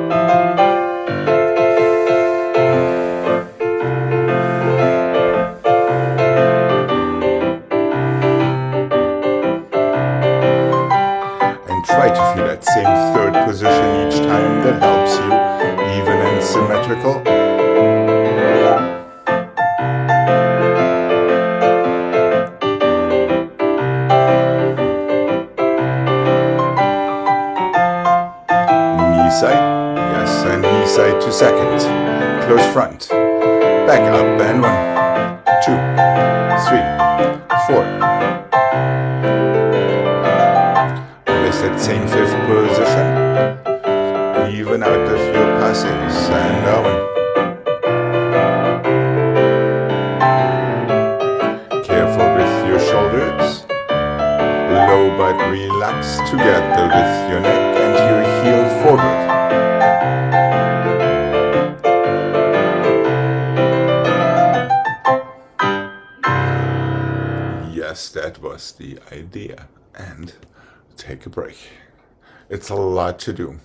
And try to feel that same third position each time. That helps you, even and symmetrical. Knee side, yes, and knee side to second. Close front. Back up and 1, 2, 3, 4. Always that same fifth position. Even out of your passes and down. Careful with your shoulders. Low but relax together with your neck and your heel forward. Yes, that was the idea. And take a break. It's a lot to do.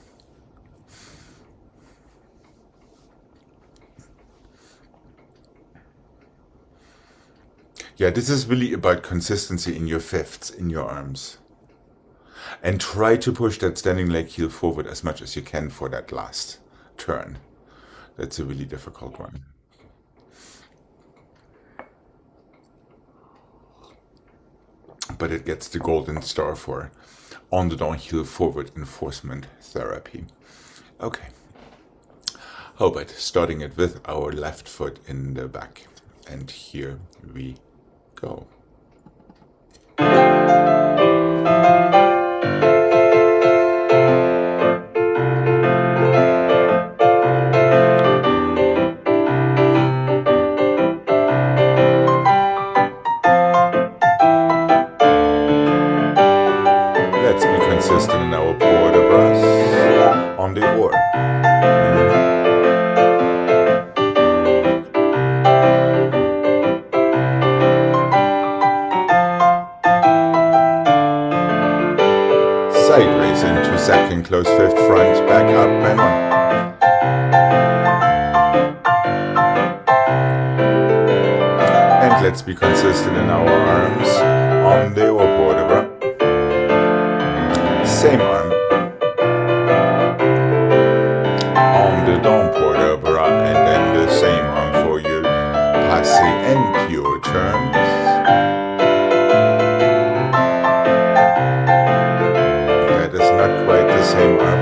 Yeah, this is really about consistency in your fifths, in your arms. And try to push that standing leg heel forward as much as you can for that last turn. That's a really difficult one. But it gets the golden star for andedon heel forward enforcement therapy. Okay. How about starting it with our left foot in the back? And here we go. Let's be consistent in our port de bras on the oar. Sideways into second, close fifth, front, back up and 1. And let's be consistent in our arms on the oar port de bras. Same arm on the down port de bras, and then the same arm for your passe and your turns. That is not quite the same arm.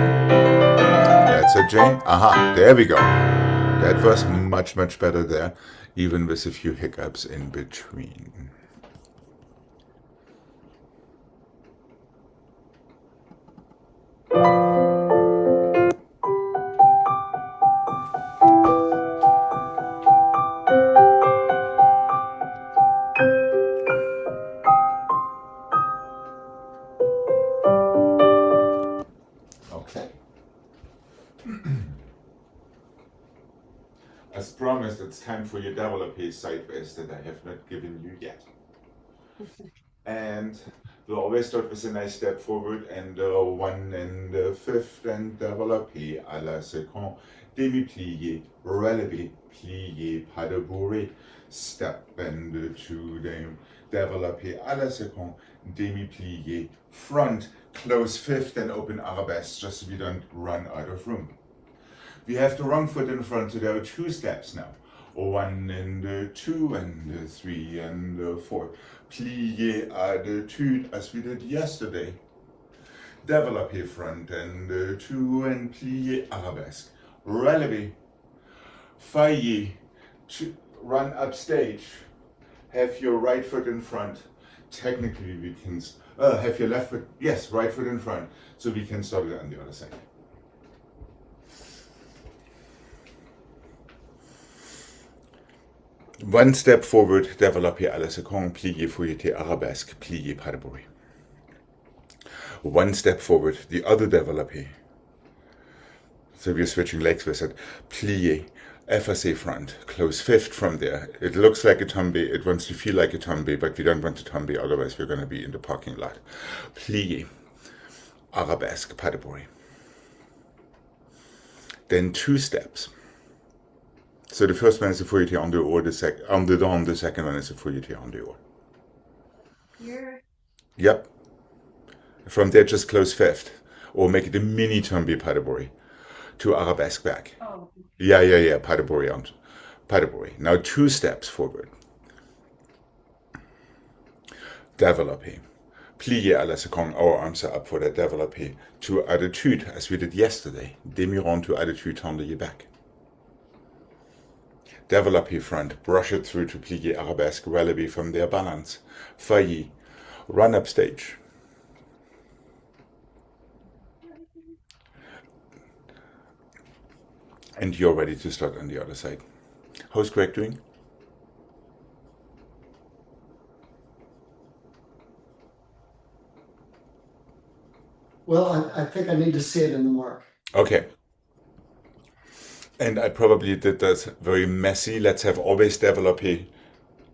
That's it, Jane. Aha, there we go. That was much, much better there, even with a few hiccups in between. Okay. As promised, it's time for your développé sideways that I have not given you yet. And we'll always start with a nice step forward and 1 and 5th and développé à la seconde, demi-plié, relevé, plié, pas de bourré, step and 2, développé à la seconde, demi-plié, front, close 5th and open arabesque, just so we don't run out of room. We have the wrong foot in front, so there are 2 steps now. 1 and 2 and 3 and 4. Plié à l'étude as we did yesterday. Développé front and 2 and plié arabesque. Relevé. Faillé. Run upstage. Have your right foot in front. Technically we can have your left foot, yes, right foot in front. So we can start it on the other side. One step forward, développé à la seconde, plié, fouilleté, arabesque, plié, pas de bruit. One step forward, the other développé. So we're switching legs with it. Plié, effacé front, close fifth from there. It looks like a tombe, it wants to feel like a tombe, but we don't want a tombe, otherwise we're going to be in the parking lot. Plié, arabesque, pas de bruit. Then two steps. So the first one is a fouilleté en dehors, the second one is a fouilleté en dehors. Here. Yep. From there, just close fifth, or make it a mini tombe pas de bruit to arabesque back. Oh. Yeah, pas de bruit on. Pas de bruit. Now two steps forward. Développé. Plié à la seconde, our arms are up for that développé to attitude, as we did yesterday. Demi-rond to attitude, tendre your back. Développé front, brush it through to plié arabesque, relevé from their balance. Failli, run up stage. And you're ready to start on the other side. How's Gregg doing? Well, I think I need to see it in the mark. Okay. And I probably did that very messy. Let's have always développé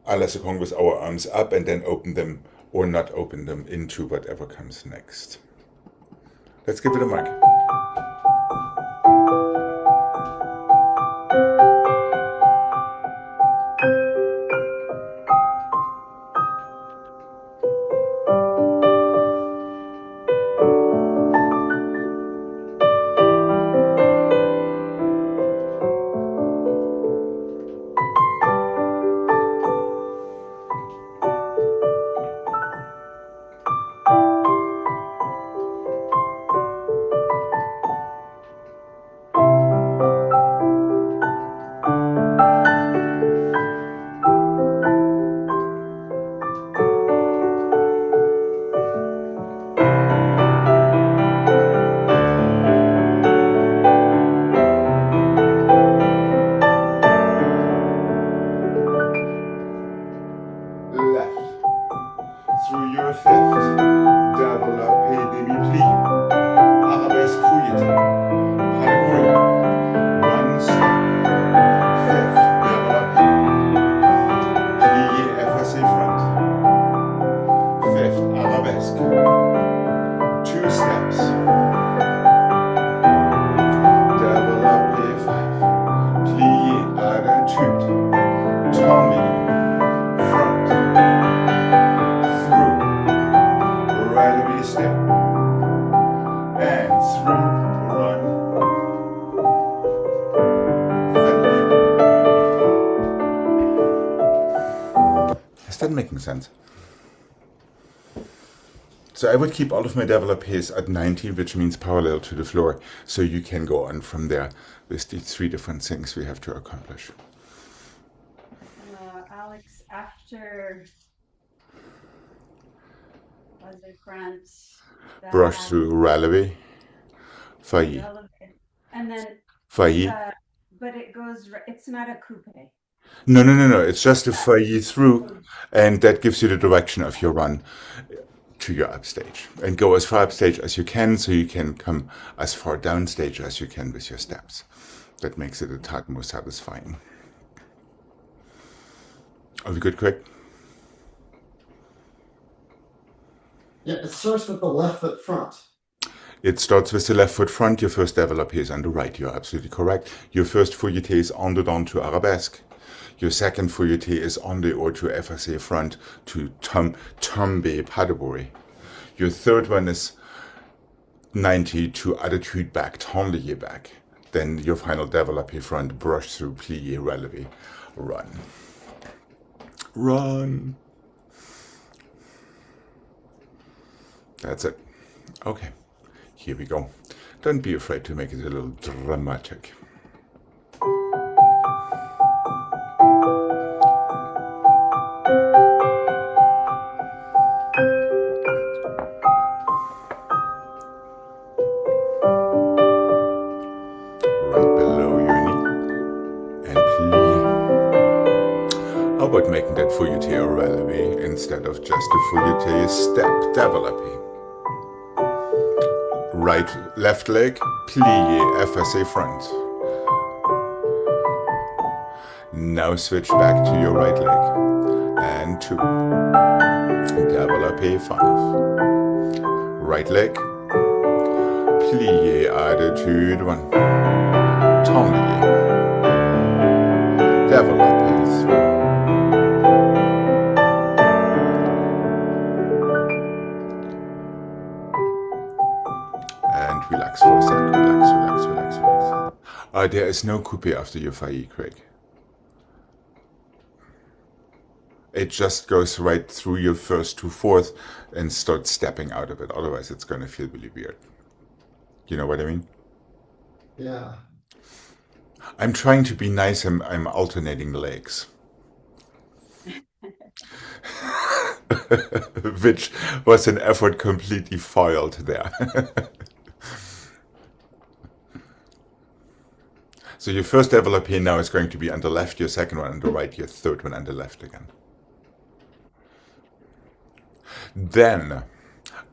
à la seconde with our arms up and then open them or not open them into whatever comes next. Let's give it a mark. Through your fifth, développé, demi-pli, arabesque fouillette, pas de bruit, one step, fifth, développé, plié, effacé front, fifth, arabesque, two steps, développé, five, plié, attitude, tombe, front, step and through run. Is that making sense? So I would keep all of my développés at 90, which means parallel to the floor, so you can go on from there with the three different things we have to accomplish. Alex, after the front, Brush through relevé, failli. And then failli. But it goes, it's not a coupe. No. It's just a failli through, and that gives you the direction of your run to your upstage. And go as far upstage as you can, so you can come as far downstage as you can with your steps. That makes it a tad more satisfying. Are we good, Gregg? Yeah, it starts with the left foot front. It starts with the left foot front. Your first développé is on the right. You're absolutely correct. Your first fouilleté is en dedans to arabesque. Your second fouilleté is en dehors to effacé front to tombe pas de bruit. Your third one is 90 to attitude back, tendre back. Then your final développé front, brush through, plié, relevé, run. Run. That's it. Okay, here we go. Don't be afraid to make it a little dramatic. Right below your knee and plie. about making that fouilleté a relevé instead of just a fouilleté step développé? Right, left leg, plié, effacé front. Now switch back to your right leg. And 2. Développé 5. Right leg, plié, attitude 1. Tombe. Développé 3. And relax for a sec. Relax, relax, relax, relax. There is no coupé after your failli, Gregg. It just goes right through your first 2/4 and starts stepping out of it. Otherwise, it's going to feel really weird. You know what I mean? Yeah. I'm trying to be nice. I'm alternating the legs. Which was an effort completely foiled there. So your first développé now is going to be on the left, your second one on the right, your third one on the left again. Then,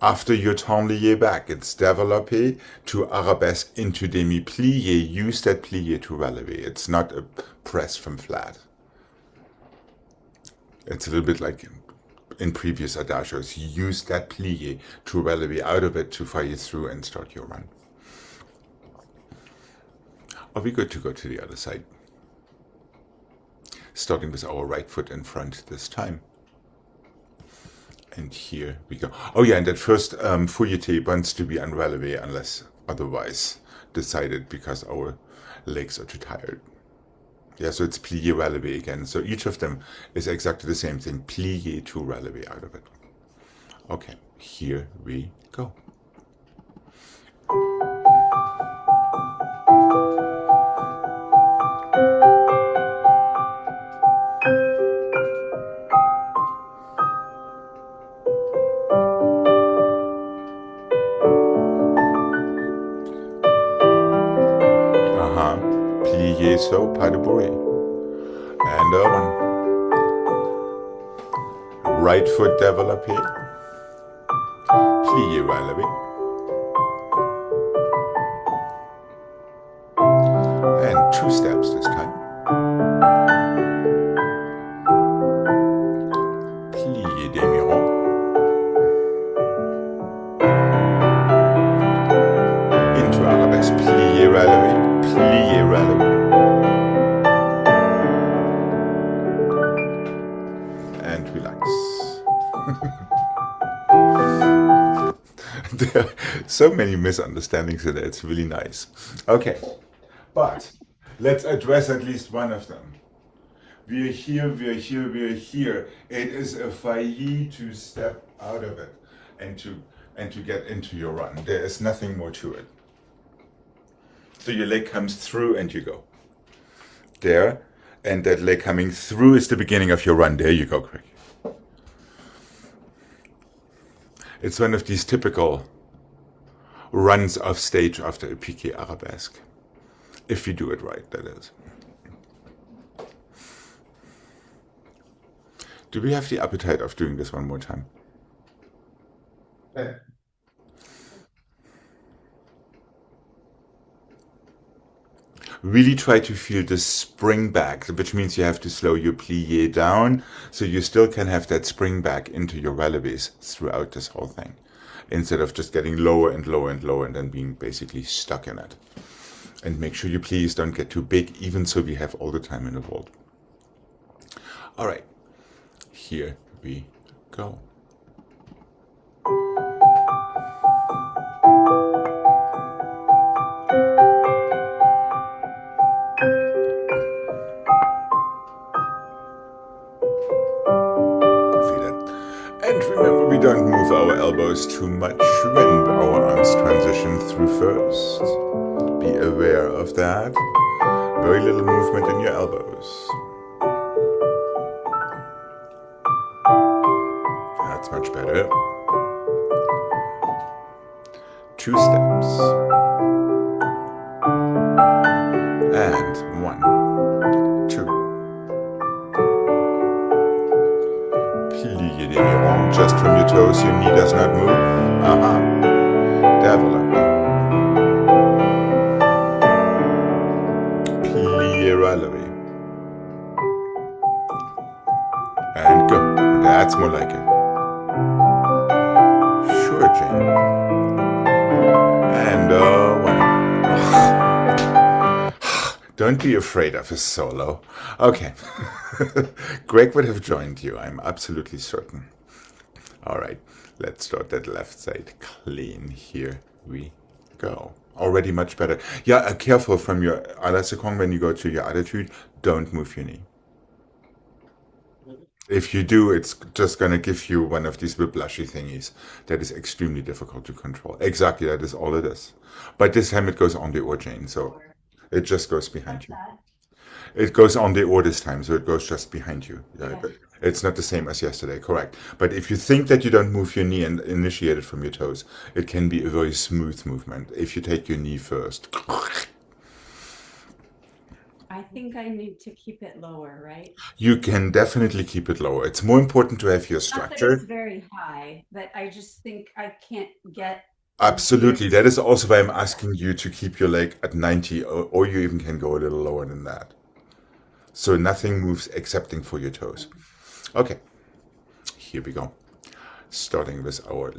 after your templier back, it's développé to arabesque into demi-plié. Use that plié to relevé. It's not a press from flat. It's a little bit like in previous adagios. Use that plié to relevé out of it to fire through and start your run. Are we good to go to the other side? Starting with our right foot in front this time. And here we go. Oh yeah, and that first fouilleté wants to be on relevé unless otherwise decided because our legs are too tired. Yeah, so it's plié relevé again. So each of them is exactly the same thing. Plié to relevé out of it. Okay, here we go. Plié so, pas de bruit. And one. Right foot développé. Plié relevé. And 2 steps this time. Plié demi-rond. Into arabesque. Plié relevé. Plié relevé. And relax. There are so many misunderstandings in there. It's really nice. Okay, but let's address at least one of them. We're here, we're here, we're here. It is a failli to step out of it and to get into your run. There is nothing more to it. So your leg comes through and you go. There, and that leg coming through is the beginning of your run. There you go, Gregg. It's one of these typical runs off stage after a piqué arabesque. If you do it right, that is. Do we have the appetite of doing this one more time? Okay. Really try to feel the spring back, which means you have to slow your plié down, so you still can have that spring back into your relevés throughout this whole thing, instead of just getting lower and lower and lower and then being basically stuck in it. And make sure your pliés don't get too big, even so we have all the time in the world. All right, here we go. Don't move our elbows too much when our arms transition through first. Be aware of that. Very little movement in your elbows. That's much better. 2 steps. And 1, 2. just from your toes, your knee does not move. Develop. Plie relevé. And go. That's more like it. Sure, Jane. And one. Don't be afraid of a solo. Okay. Greg would have joined you, I'm absolutely certain. All right, let's start that left side clean. Here we go. Already much better. Yeah, careful from your Alasakong when you go to your attitude. Don't move your knee. If you do, it's just going to give you one of these whiplashy thingies that is extremely difficult to control. Exactly, that is all it is. But this time it goes on the oar chain, so it just goes behind you. It goes on the oar this time, so it goes just behind you. Yeah. It's not the same as yesterday, correct. But if you think that you don't move your knee and initiate it from your toes, it can be a very smooth movement if you take your knee first. I think I need to keep it lower, right? You can definitely keep it lower. It's more important to have your structure. Not that it's very high, but I just think I can't get. Absolutely. That is also why I'm asking you to keep your leg at 90, or you even can go a little lower than that. So nothing moves excepting for your toes. Okay, here we go. Starting with our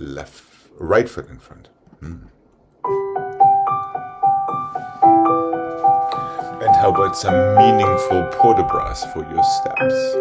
right foot in front. And how about some meaningful port de bras for your steps?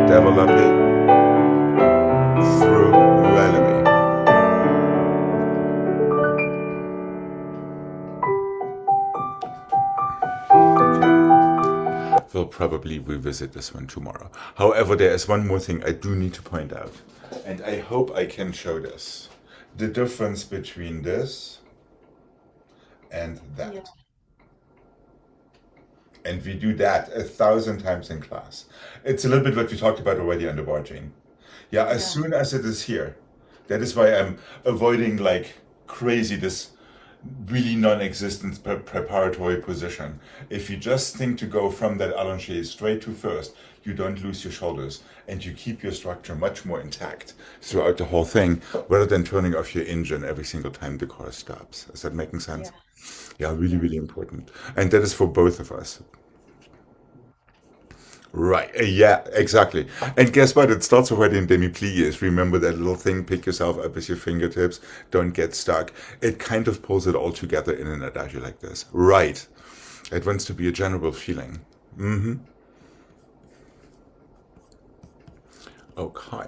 Develop it through relevé. Okay. We'll probably revisit this one tomorrow. However, there is one more thing I do need to point out, and I hope I can show this. The difference between this and that. Yeah. And we do that 1,000 times in class. It's a little bit what we talked about already on the bar, Jane. Yeah, as soon as it is here, that is why I'm avoiding like crazy this really non-existent preparatory position. If you just think to go from that allongé straight to first, you don't lose your shoulders and you keep your structure much more intact throughout the whole thing, rather than turning off your engine every single time the car stops. Is that making sense? Yeah, really, really important. And that is for both of us. Right, yeah, exactly. And guess what? It starts already in demi-pliés. Remember that little thing, pick yourself up with your fingertips, don't get stuck. It kind of pulls it all together in an adagio like this. Right. It wants to be a general feeling. Okay.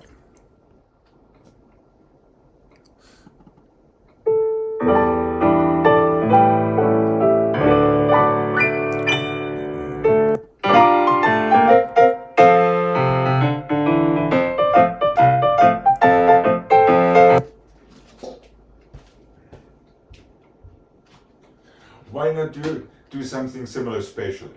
Why not do something similar spatially?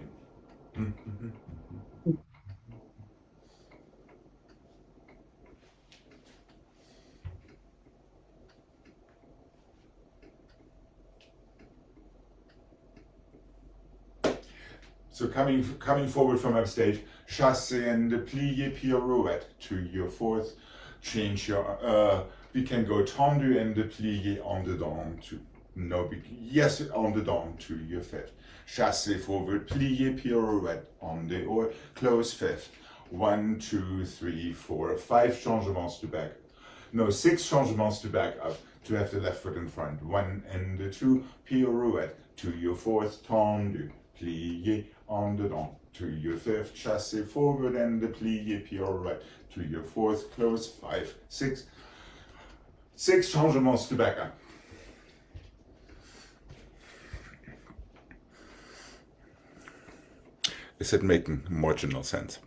So coming forward from upstage, chassé and plié pirouette to your fourth. Change your, we can go tendu and plié en dedans to, no, yes, en dedans to your fifth. Chassé forward, plié pirouette on the or close fifth. 1, 2, 3, 4, 5 changements to back. No, 6 changements to back up to have the left foot in front. 1 and 2, pirouette to your fourth, tendu, plié en dedans to your fifth, chassé forward and plié pirouette to your fourth, close 5, 6. 6 changements to back up. Is it making marginal sense?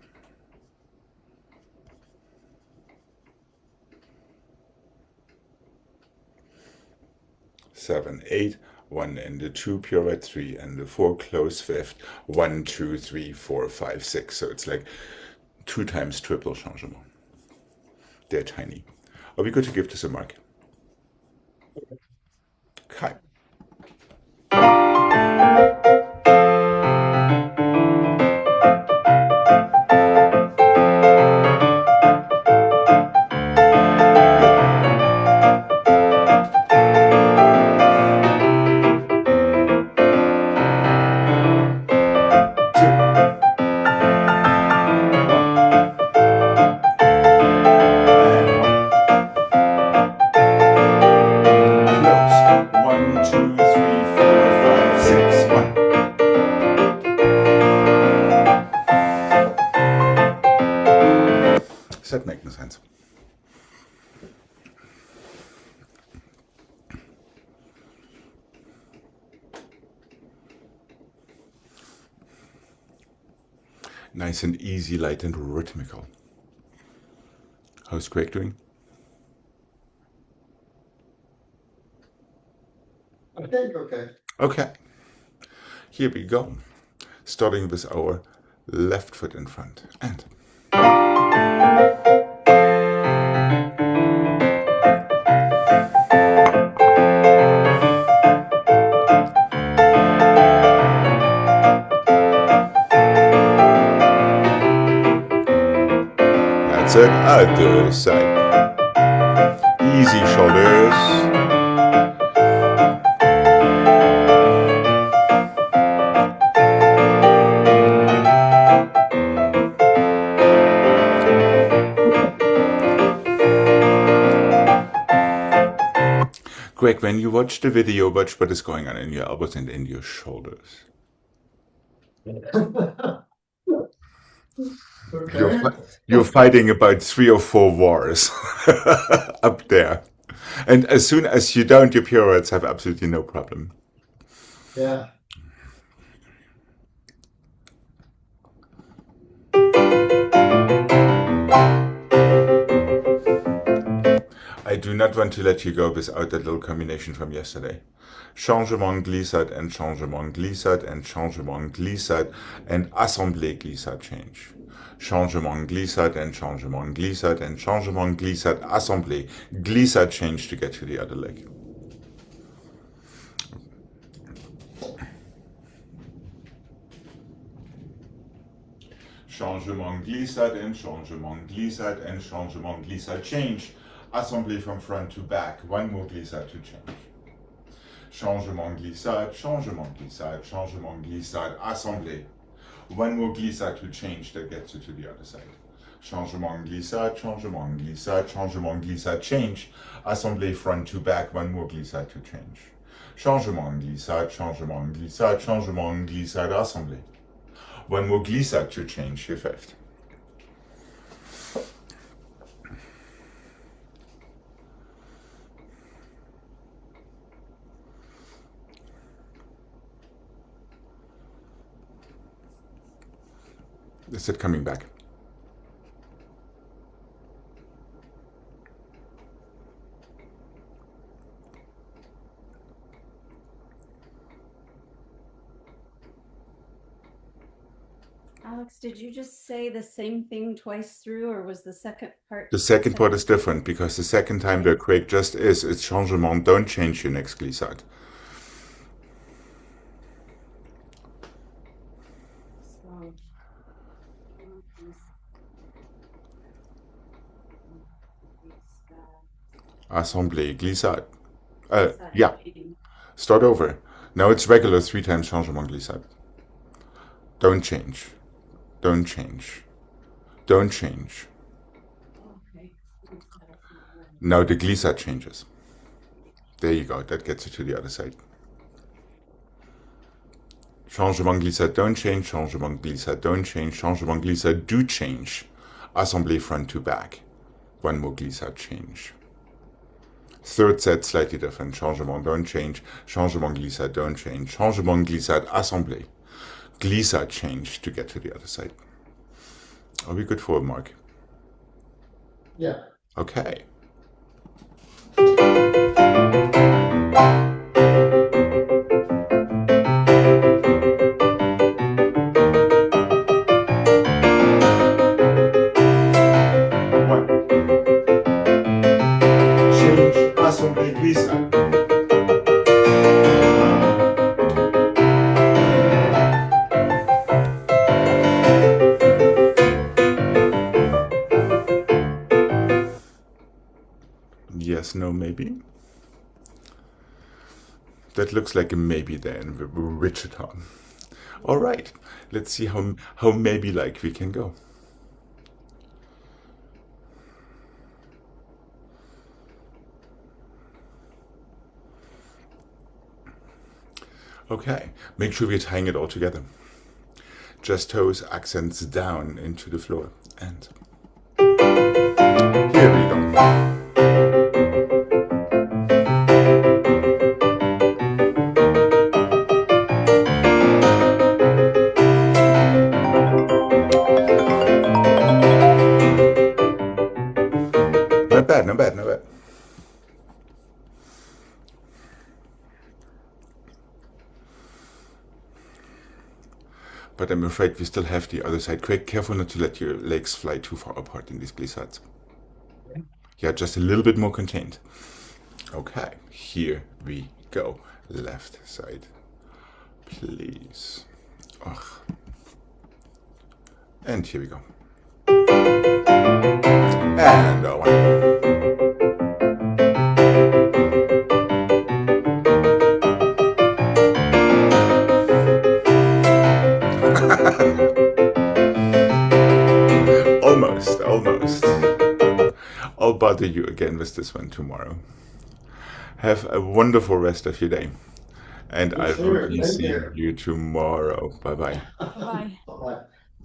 Seven, eight, 1 and the 2 pirouette, 3 and the 4 close fifth, 1, 2, 3, 4, 5, 6. So it's like 2 times triple changement. They're tiny. Are we good to give this a mark? Okay. Is that making sense? Nice and easy, light and rhythmical. How's Gregg doing? I think okay. Okay. Here we go. Starting with our left foot in front. And that's it. Other side. Easy shoulders. Gregg, when you watch the video, watch what is going on in your elbows and in your shoulders. Okay. You're fighting about 3 or 4 wars up there. And as soon as you don't, your pirouettes have absolutely no problem. Yeah. I do not want to let you go without that little combination from yesterday. Changement glissade and changement glissade and changement glissade and assemblée glissade change. Changement glissade and changement glissade and changement glissade assemblée glissade change to get to the other leg. Changement glissade and changement glissade and changement glissade change. Assemblée from front to back. One more glissade to change. Changement glissade, changement glissade, changement glissade, assemblée. One more glissade to change that gets you to the other side. Changement glissade, changement glissade, changement glissade, change. Assemblée front to back. One more glissade to change. Changement glissade, changement glissade, changement glissade, assemblée. One more glissade to change your fifth. Is it coming back? Alex, did you just say the same thing twice through, or was the second part? The second part is different because the second time the Gregg just is, it's changement, don't change your next glissade. Assemblée, glissade. Yeah. Start over. Now it's regular 3 times changement glissade. Don't change. Don't change. Don't change. Okay. Now the glissade changes. There you go. That gets you to the other side. Changement glissade, don't change. Changement glissade, don't change. Changement glissade, do change. Assemblée front to back. One more glissade change. Third set, slightly different. Changement, don't change. Changement glissade, don't change. Changement glissade, assemblée. glissade change to get to the other side. Are we good for a mark? Yeah. Okay. One. Change paso de glissade. Yes, no, maybe. That looks like a maybe then, Wichita. All right, let's see how maybe like we can go. Okay, make sure we're tying it all together. Just toes, accents down into the floor. And here we go. Not bad, not bad, not bad. But I'm afraid we still have the other side. Craig, careful not to let your legs fly too far apart in these glissades. Yeah, just a little bit more contained. Okay, here we go. Left side, please. Ugh. And here we go. And one. Almost, almost. I'll bother you again with this one tomorrow. Have a wonderful rest of your day. And I will be seeing you tomorrow. Bye-bye. Bye. Bye.